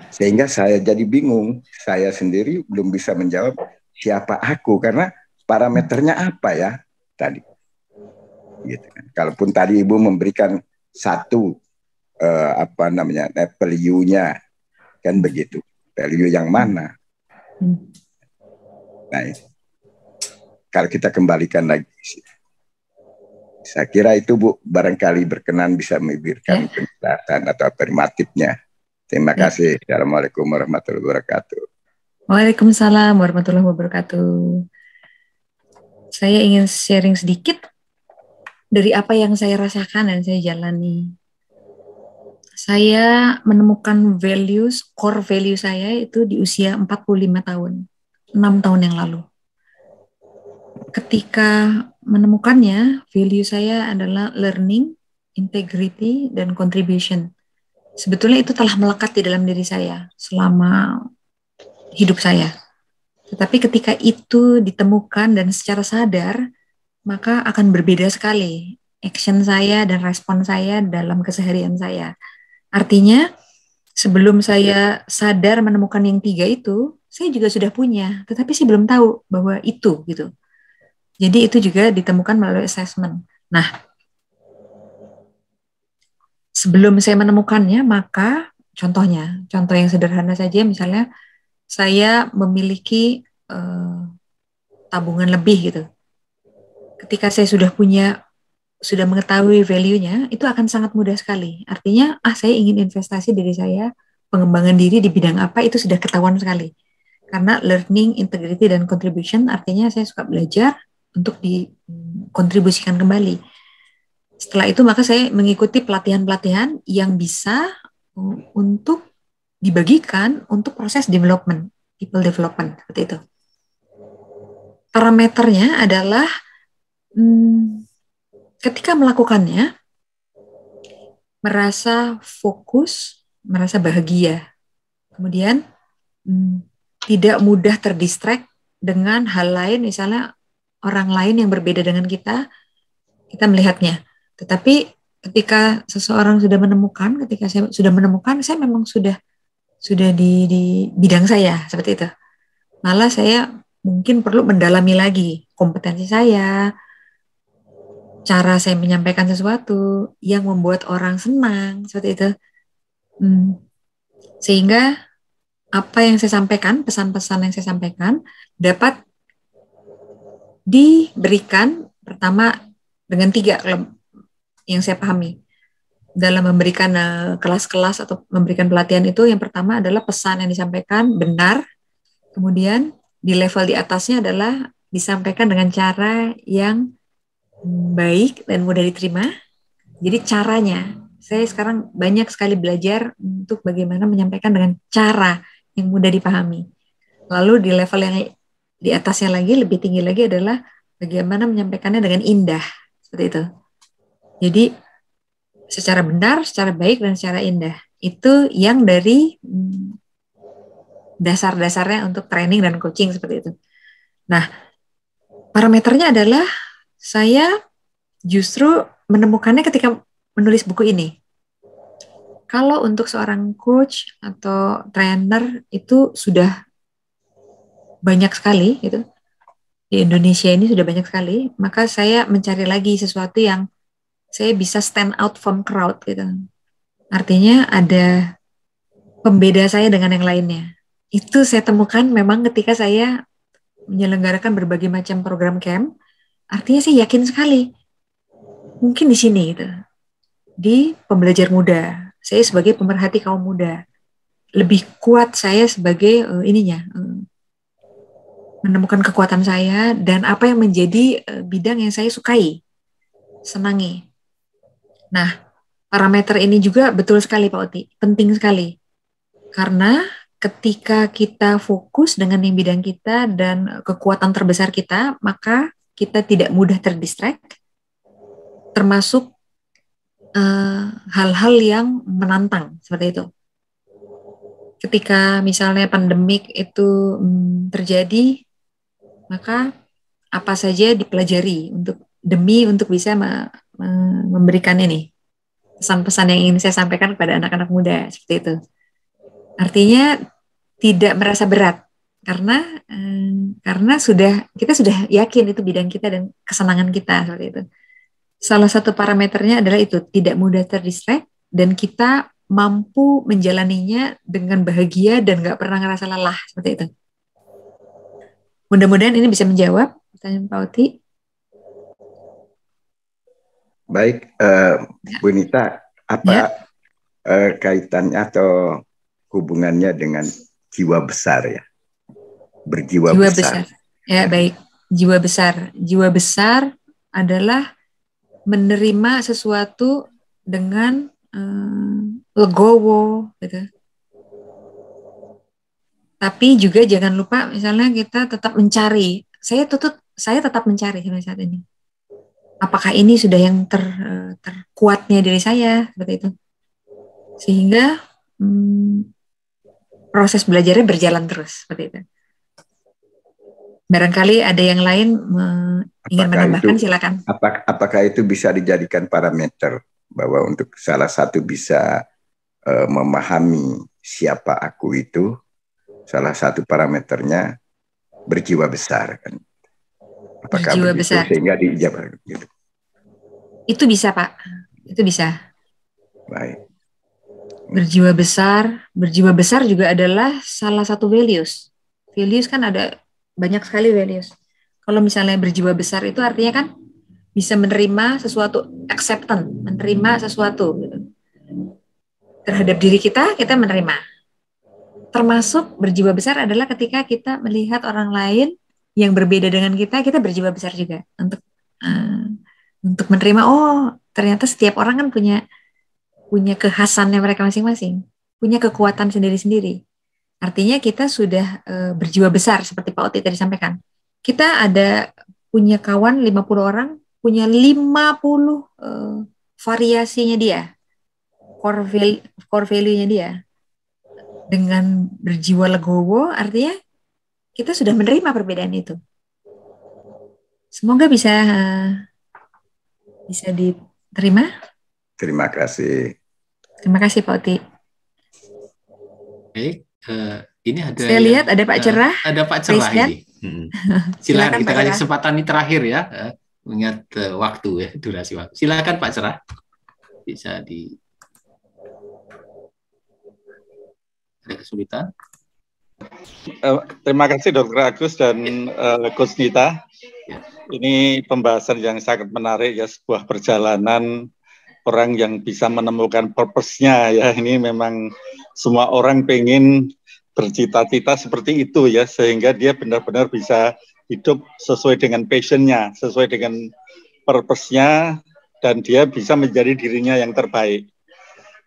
Sehingga saya jadi bingung, saya sendiri belum bisa menjawab siapa aku karena parameternya apa ya tadi gitu kan. Kalaupun tadi Ibu memberikan satu value-nya kan begitu, value yang mana. Nah, kalau kita kembalikan lagi, saya kira itu Bu barangkali berkenan bisa memberikan penjelasan atau afirmatifnya. Terima kasih. Assalamualaikum warahmatullahi wabarakatuh. Waalaikumsalam warahmatullahi wabarakatuh. Saya ingin sharing sedikit dari apa yang saya rasakan dan saya jalani. Saya menemukan core value saya itu di usia 45 tahun, 6 tahun yang lalu. Ketika menemukannya, value saya adalah learning, integrity, dan contribution. Sebetulnya itu telah melekat di dalam diri saya selama hidup saya. Tetapi ketika itu ditemukan dan secara sadar, maka akan berbeda sekali action saya dan respon saya dalam keseharian saya. Artinya, sebelum saya sadar menemukan yang 3 itu, saya juga sudah punya, tetapi saya belum tahu bahwa itu gitu. Jadi itu juga ditemukan melalui assessment. Nah, sebelum saya menemukannya, maka contoh yang sederhana saja, misalnya saya memiliki tabungan lebih gitu. Ketika saya sudah mengetahui value-nya, itu akan sangat mudah sekali. Artinya, saya ingin investasi diri saya, pengembangan diri di bidang apa, itu sudah ketahuan sekali. Karena learning, integrity, dan contribution, artinya saya suka belajar untuk dikontribusikan kembali. Setelah itu, maka saya mengikuti pelatihan-pelatihan yang bisa untuk dibagikan untuk proses development, people development, seperti itu. Parameternya adalah ketika melakukannya, merasa fokus, merasa bahagia. Kemudian, tidak mudah terdistract dengan hal lain, misalnya orang lain yang berbeda dengan kita melihatnya. Tetapi ketika seseorang sudah menemukan, ketika saya sudah menemukan, saya memang sudah di bidang saya, seperti itu. Malah saya mungkin perlu mendalami lagi kompetensi saya, cara saya menyampaikan sesuatu yang membuat orang senang, seperti itu. Sehingga apa yang saya sampaikan, pesan-pesan yang saya sampaikan dapat diberikan pertama dengan 3 yang saya pahami. Dalam memberikan kelas-kelas atau memberikan pelatihan itu, yang pertama adalah pesan yang disampaikan benar, kemudian di level di atasnya adalah disampaikan dengan cara yang baik dan mudah diterima. Jadi caranya, saya sekarang banyak sekali belajar untuk bagaimana menyampaikan dengan cara yang mudah dipahami. Lalu di level yang di atasnya lagi, lebih tinggi lagi adalah bagaimana menyampaikannya dengan indah, seperti itu. Jadi secara benar, secara baik, dan secara indah. Itu yang dari dasar-dasarnya untuk training dan coaching, seperti itu. Nah, parameternya adalah saya justru menemukannya ketika menulis buku ini. Kalau untuk seorang coach atau trainer itu sudah banyak sekali gitu. Di Indonesia ini sudah banyak sekali, maka saya mencari lagi sesuatu yang saya bisa stand out from crowd gitu. Artinya ada pembeda saya dengan yang lainnya. Itu saya temukan memang ketika saya menyelenggarakan berbagai macam program camp. Artinya saya yakin sekali, mungkin di sini gitu, di pembelajar muda, saya sebagai pemerhati kaum muda, lebih kuat saya sebagai menemukan kekuatan saya dan apa yang menjadi bidang yang saya sukai, senangi. Nah, parameter ini juga betul sekali Pak Oti, penting sekali. Karena ketika kita fokus dengan yang bidang kita dan kekuatan terbesar kita, maka kita tidak mudah terdistract, termasuk hal-hal yang menantang seperti itu. Ketika misalnya pandemik itu terjadi, maka apa saja dipelajari untuk bisa memberikan ini pesan-pesan yang ingin saya sampaikan kepada anak-anak muda seperti itu. Artinya tidak merasa berat karena kita sudah yakin itu bidang kita dan kesenangan kita seperti itu. Salah satu parameternya adalah itu, tidak mudah terdistract dan kita mampu menjalaninya dengan bahagia dan nggak pernah ngerasa lelah seperti itu. Mudah-mudahan ini bisa menjawab pertanyaan Pak Oti. Baik, Bu Nita, apa kaitannya atau hubungannya dengan jiwa besar ya? Berjiwa besar. Ya, baik. Jiwa besar. Jiwa besar adalah menerima sesuatu dengan legowo gitu. Tapi juga jangan lupa misalnya kita tetap mencari. Saya tetap mencari sampai saat ini. Apakah ini sudah yang terkuatnya diri saya seperti itu. Sehingga proses belajarnya berjalan terus seperti itu. Barangkali ada yang lain ingin menambahkan, silakan. Apakah itu bisa dijadikan parameter bahwa untuk salah satu bisa memahami siapa aku itu, salah satu parameternya berjiwa besar kan? Apakah berjiwa begitu? Besar Sehingga dijawab gitu. Itu bisa Pak, itu bisa. Baik. Berjiwa besar juga adalah salah satu values. Values kan ada banyak sekali values. Kalau misalnya berjiwa besar itu artinya kan bisa menerima sesuatu, acceptance, menerima sesuatu gitu. Terhadap diri kita menerima. Termasuk berjiwa besar adalah ketika kita melihat orang lain yang berbeda dengan kita berjiwa besar juga untuk menerima, oh ternyata setiap orang kan punya kekhasannya mereka masing-masing, punya kekuatan sendiri-sendiri. Artinya kita sudah berjiwa besar seperti Pak Oti tadi sampaikan. Kita punya kawan 50 orang, punya 50 variasinya dia, core value-nya dia. Dengan berjiwa legowo, artinya kita sudah menerima perbedaan itu. Semoga bisa diterima. Terima kasih. Terima kasih Pak Oti. Baik, ini ada. Saya lihat ada Pak Cerah. Ada Pak Cerah ini. Silakan kita kasih kesempatan ini terakhir ya, mengingat waktu ya, durasi waktu. Silakan Pak Cerah. Bisa ada kesulitan. Terima kasih Dr. Agus dan Coach Nita. Ya. Ini pembahasan yang sangat menarik ya, sebuah perjalanan orang yang bisa menemukan purpose-nya ya. Ini memang semua orang pengen bercita-cita seperti itu ya, sehingga dia benar-benar bisa hidup sesuai dengan passion-nya, sesuai dengan purpose-nya, dan dia bisa menjadi dirinya yang terbaik.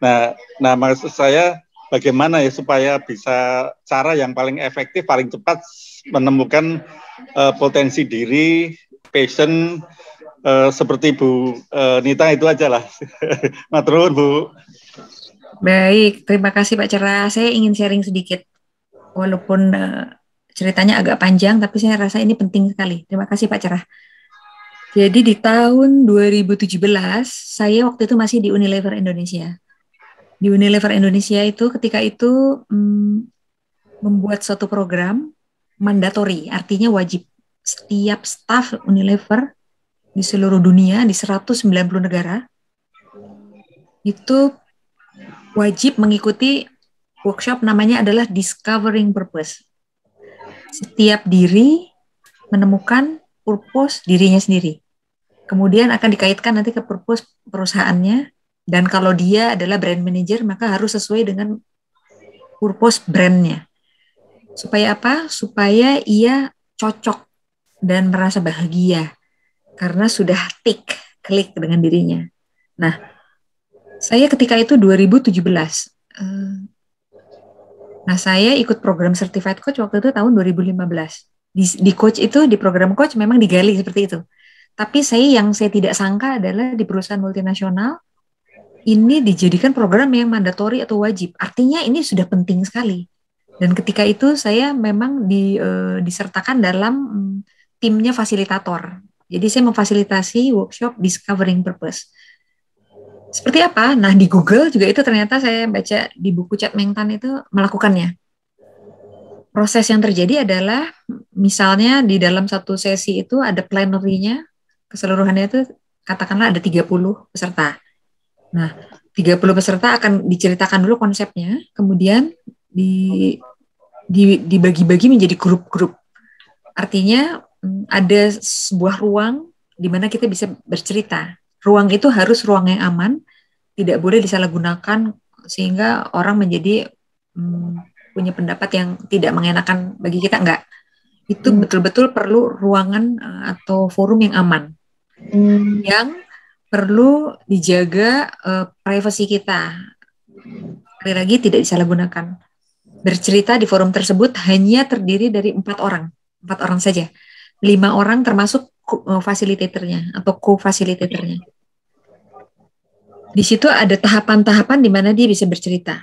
Nah maksud saya bagaimana ya supaya bisa cara yang paling efektif, paling cepat menemukan potensi diri, passion, seperti Bu Nita itu aja lah. Matur nuwun Bu. Baik, terima kasih Pak Cerah. Saya ingin sharing sedikit. Walaupun ceritanya agak panjang, tapi saya rasa ini penting sekali. Terima kasih Pak Cerah. Jadi di tahun 2017, saya waktu itu masih di Unilever Indonesia. Di Unilever Indonesia itu ketika itu membuat suatu program mandatory, artinya wajib. Setiap staf Unilever di seluruh dunia, di 190 negara, itu wajib mengikuti workshop namanya adalah Discovering Purpose. Setiap diri menemukan purpose dirinya sendiri. Kemudian akan dikaitkan nanti ke purpose perusahaannya. Dan kalau dia adalah brand manager, maka harus sesuai dengan purpose brandnya. Supaya apa? Supaya ia cocok dan merasa bahagia. Karena sudah klik dengan dirinya. Nah, saya ketika itu 2017. Nah, saya ikut program Certified Coach waktu itu tahun 2015. Di coach itu, di program coach memang digali seperti itu. Tapi yang saya tidak sangka adalah di perusahaan multinasional, ini dijadikan program yang mandatori atau wajib. Artinya ini sudah penting sekali. Dan ketika itu saya memang disertakan dalam timnya fasilitator. Jadi saya memfasilitasi workshop Discovering Purpose. Seperti apa? Nah, di Google juga itu ternyata saya baca di buku Chet Meng Tan itu melakukannya. Proses yang terjadi adalah misalnya di dalam satu sesi itu ada plenary-nya, keseluruhannya itu katakanlah ada 30 peserta. Nah, 30 peserta akan diceritakan dulu konsepnya, kemudian dibagi-bagi menjadi grup-grup. Artinya ada sebuah ruang di mana kita bisa bercerita. Ruang itu harus ruang yang aman, tidak boleh disalahgunakan sehingga orang menjadi punya pendapat yang tidak mengenakan bagi kita, enggak. Itu betul-betul perlu ruangan atau forum yang aman. Yang perlu dijaga privasi kita. Sekali lagi tidak disalahgunakan. Bercerita di forum tersebut hanya terdiri dari 4 orang saja. 5 orang termasuk fasilitatornya atau co-fasilitatornya. Di situ ada tahapan-tahapan di mana dia bisa bercerita.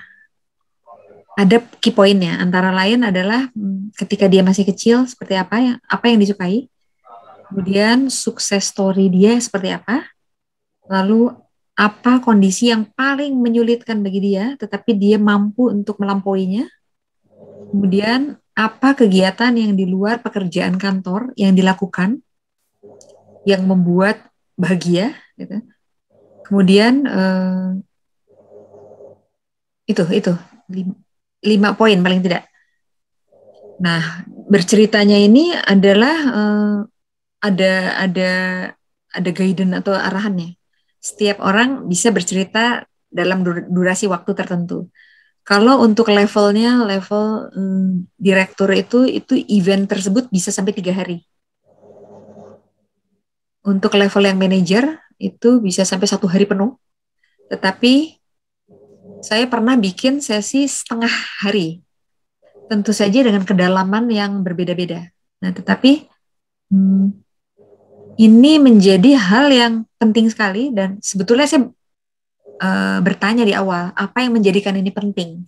Ada key point-nya, antara lain adalah ketika dia masih kecil seperti apa yang disukai. Kemudian sukses story dia seperti apa. Lalu apa kondisi yang paling menyulitkan bagi dia, tetapi dia mampu untuk melampauinya. Kemudian apa kegiatan yang di luar pekerjaan kantor yang dilakukan, yang membuat bahagia. Gitu. Kemudian itu 5 poin paling tidak. Nah, berceritanya ini adalah ada guidance atau arahannya. Setiap orang bisa bercerita dalam durasi waktu tertentu. Kalau untuk level direktur itu event tersebut bisa sampai 3 hari. Untuk level yang manajer itu bisa sampai 1 hari penuh. Tetapi saya pernah bikin sesi setengah hari. Tentu saja dengan kedalaman yang berbeda-beda. Nah, tetapi ini menjadi hal yang penting sekali dan sebetulnya saya bertanya di awal, apa yang menjadikan ini penting,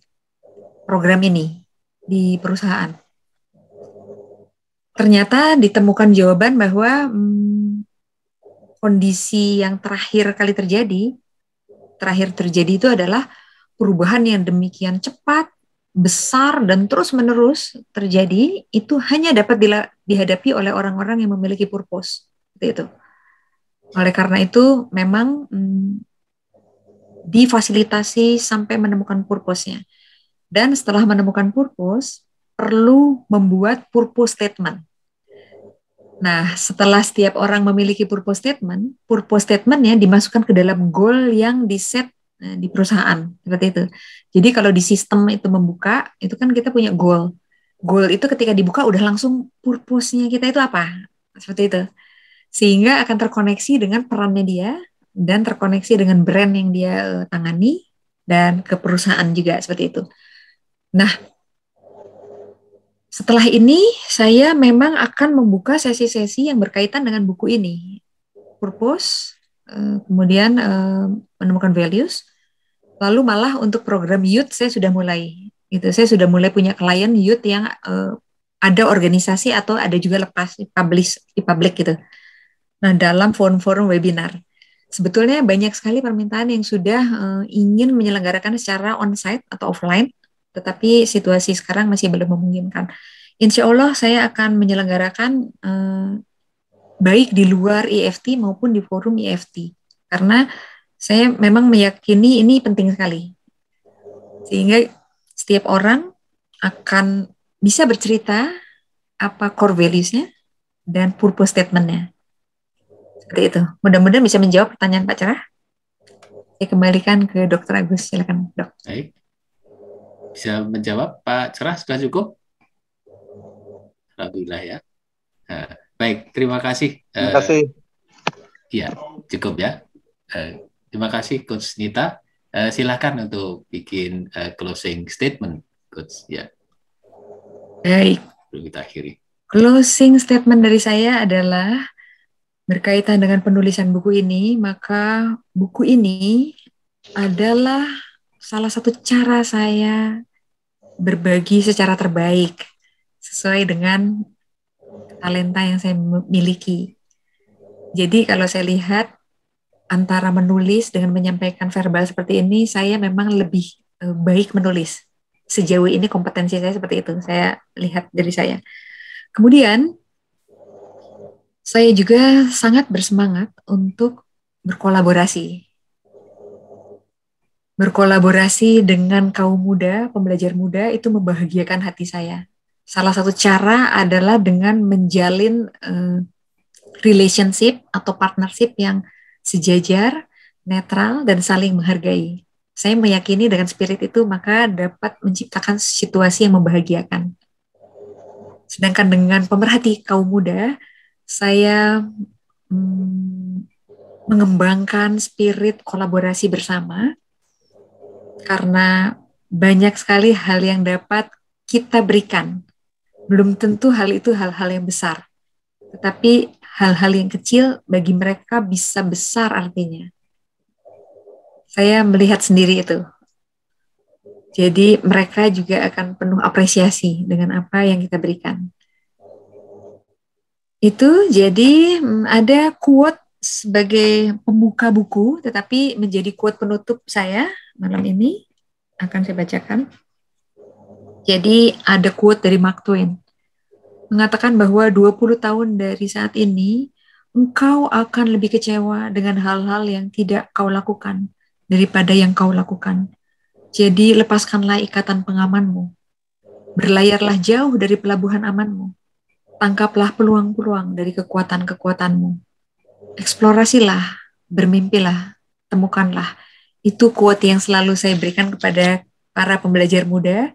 program ini di perusahaan. Ternyata ditemukan jawaban bahwa kondisi yang terakhir terjadi itu adalah perubahan yang demikian cepat, besar, dan terus-menerus terjadi, itu hanya dapat dihadapi oleh orang-orang yang memiliki purpose. Itu. Oleh karena itu memang difasilitasi sampai menemukan purpose-nya. Dan setelah menemukan purpose, perlu membuat purpose statement. Nah, setelah setiap orang memiliki purpose statement-nya dimasukkan ke dalam goal yang di-set di perusahaan. Seperti itu. Jadi kalau di sistem itu membuka, itu kan kita punya goal. Goal itu ketika dibuka udah langsung purpose-nya kita itu apa? Seperti itu. Sehingga akan terkoneksi dengan perannya dia dan terkoneksi dengan brand yang dia tangani dan ke perusahaan juga seperti itu. Nah, setelah ini saya memang akan membuka sesi-sesi yang berkaitan dengan buku ini. Purpose, kemudian menemukan values, lalu malah untuk program youth saya sudah mulai. Saya sudah mulai punya klien youth yang ada organisasi atau ada juga lepas di publik gitu. Nah, dalam forum-forum webinar. Sebetulnya banyak sekali permintaan yang sudah ingin menyelenggarakan secara on-site atau offline, tetapi situasi sekarang masih belum memungkinkan. Insya Allah saya akan menyelenggarakan baik di luar EFT maupun di forum EFT. Karena saya memang meyakini ini penting sekali. Sehingga Setiap orang akan bisa bercerita apa core values-nya dan purpose statement-nya. Seperti itu. Mudah-mudahan bisa menjawab pertanyaan Pak Cerah. Saya kembalikan ke Dr. Agus. Silakan, Dok. Baik. Bisa menjawab Pak Cerah, sudah cukup? Alhamdulillah ya. Nah, baik, terima kasih. Terima kasih. Ya, cukup ya. Terima kasih Coach Nita. Silakan untuk bikin closing statement, Coach. Ya. Baik. Belum kita akhiri. Closing statement dari saya adalah berkaitan dengan penulisan buku ini, maka buku ini adalah salah satu cara saya berbagi secara terbaik sesuai dengan talenta yang saya miliki. Jadi kalau saya lihat antara menulis dengan menyampaikan verbal seperti ini, saya memang lebih baik menulis. Sejauh ini kompetensi saya seperti itu, saya lihat dari saya. Kemudian, saya juga sangat bersemangat untuk berkolaborasi. Berkolaborasi dengan kaum muda, pembelajar muda, itu membahagiakan hati saya. Salah satu cara adalah dengan menjalin relationship atau partnership yang sejajar, netral, dan saling menghargai. Saya meyakini dengan spirit itu maka dapat menciptakan situasi yang membahagiakan. Sedangkan dengan pemerhati kaum muda, saya mengembangkan spirit kolaborasi bersama karena banyak sekali hal yang dapat kita berikan. Belum tentu hal itu hal-hal yang besar, tetapi hal-hal yang kecil bagi mereka bisa besar artinya. Saya melihat sendiri itu. Jadi mereka juga akan penuh apresiasi dengan apa yang kita berikan. Itu jadi ada quote sebagai pembuka buku, tetapi menjadi quote penutup saya malam ini akan saya bacakan. Jadi ada quote dari Mark Twain mengatakan bahwa 20 tahun dari saat ini engkau akan lebih kecewa dengan hal-hal yang tidak kau lakukan daripada yang kau lakukan. Jadi lepaskanlah ikatan pengamanmu. Berlayarlah jauh dari pelabuhan amanmu. Tangkaplah peluang-peluang dari kekuatan-kekuatanmu. Eksplorasilah, bermimpilah, temukanlah. Itu quote yang selalu saya berikan kepada para pembelajar muda,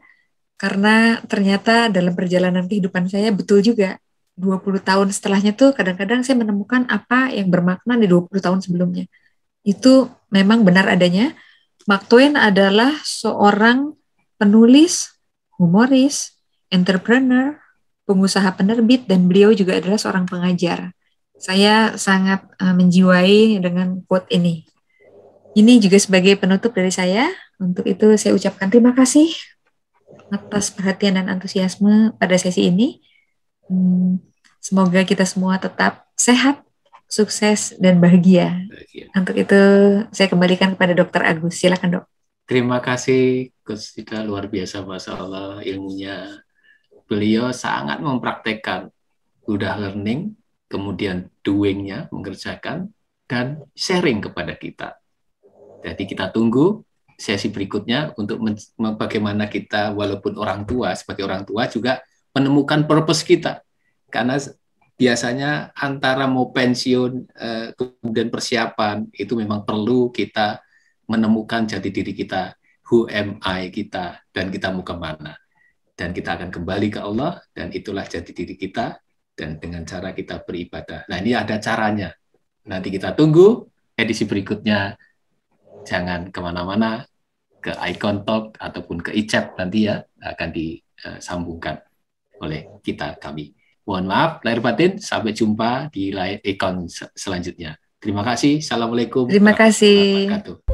karena ternyata dalam perjalanan kehidupan saya betul juga. 20 tahun setelahnya tuh kadang-kadang saya menemukan apa yang bermakna di 20 tahun sebelumnya. Itu memang benar adanya. Mark Twain adalah seorang penulis, humoris, entrepreneur, pengusaha penerbit, dan beliau juga adalah seorang pengajar. Saya sangat menjiwai dengan quote ini. Ini juga sebagai penutup dari saya. Untuk itu saya ucapkan terima kasih atas perhatian dan antusiasme pada sesi ini. Semoga kita semua tetap sehat, sukses, dan bahagia. Untuk itu saya kembalikan kepada Dr. Agus. Silakan, Dok. Terima kasih, Coach Nita, luar biasa, Masya Allah ilmunya. Beliau sangat mempraktekkan udah learning, kemudian doing-nya, mengerjakan, dan sharing kepada kita. Jadi kita tunggu sesi berikutnya untuk bagaimana kita, walaupun orang tua, sebagai orang tua juga menemukan purpose kita. Karena biasanya antara mau pensiun, kemudian persiapan, itu memang perlu kita menemukan jati diri kita, who am I kita, dan kita mau kemana. Dan kita akan kembali ke Allah, dan itulah jati diri kita, dan dengan cara kita beribadah. Nah, ini ada caranya. Nanti kita tunggu edisi berikutnya. Jangan kemana-mana, ke Icon Talk ataupun ke ICEP nanti ya, akan disambungkan oleh kami. Mohon maaf, lahir batin, sampai jumpa di Icon selanjutnya. Terima kasih, Assalamualaikum warahmatullahi wabarakatuh.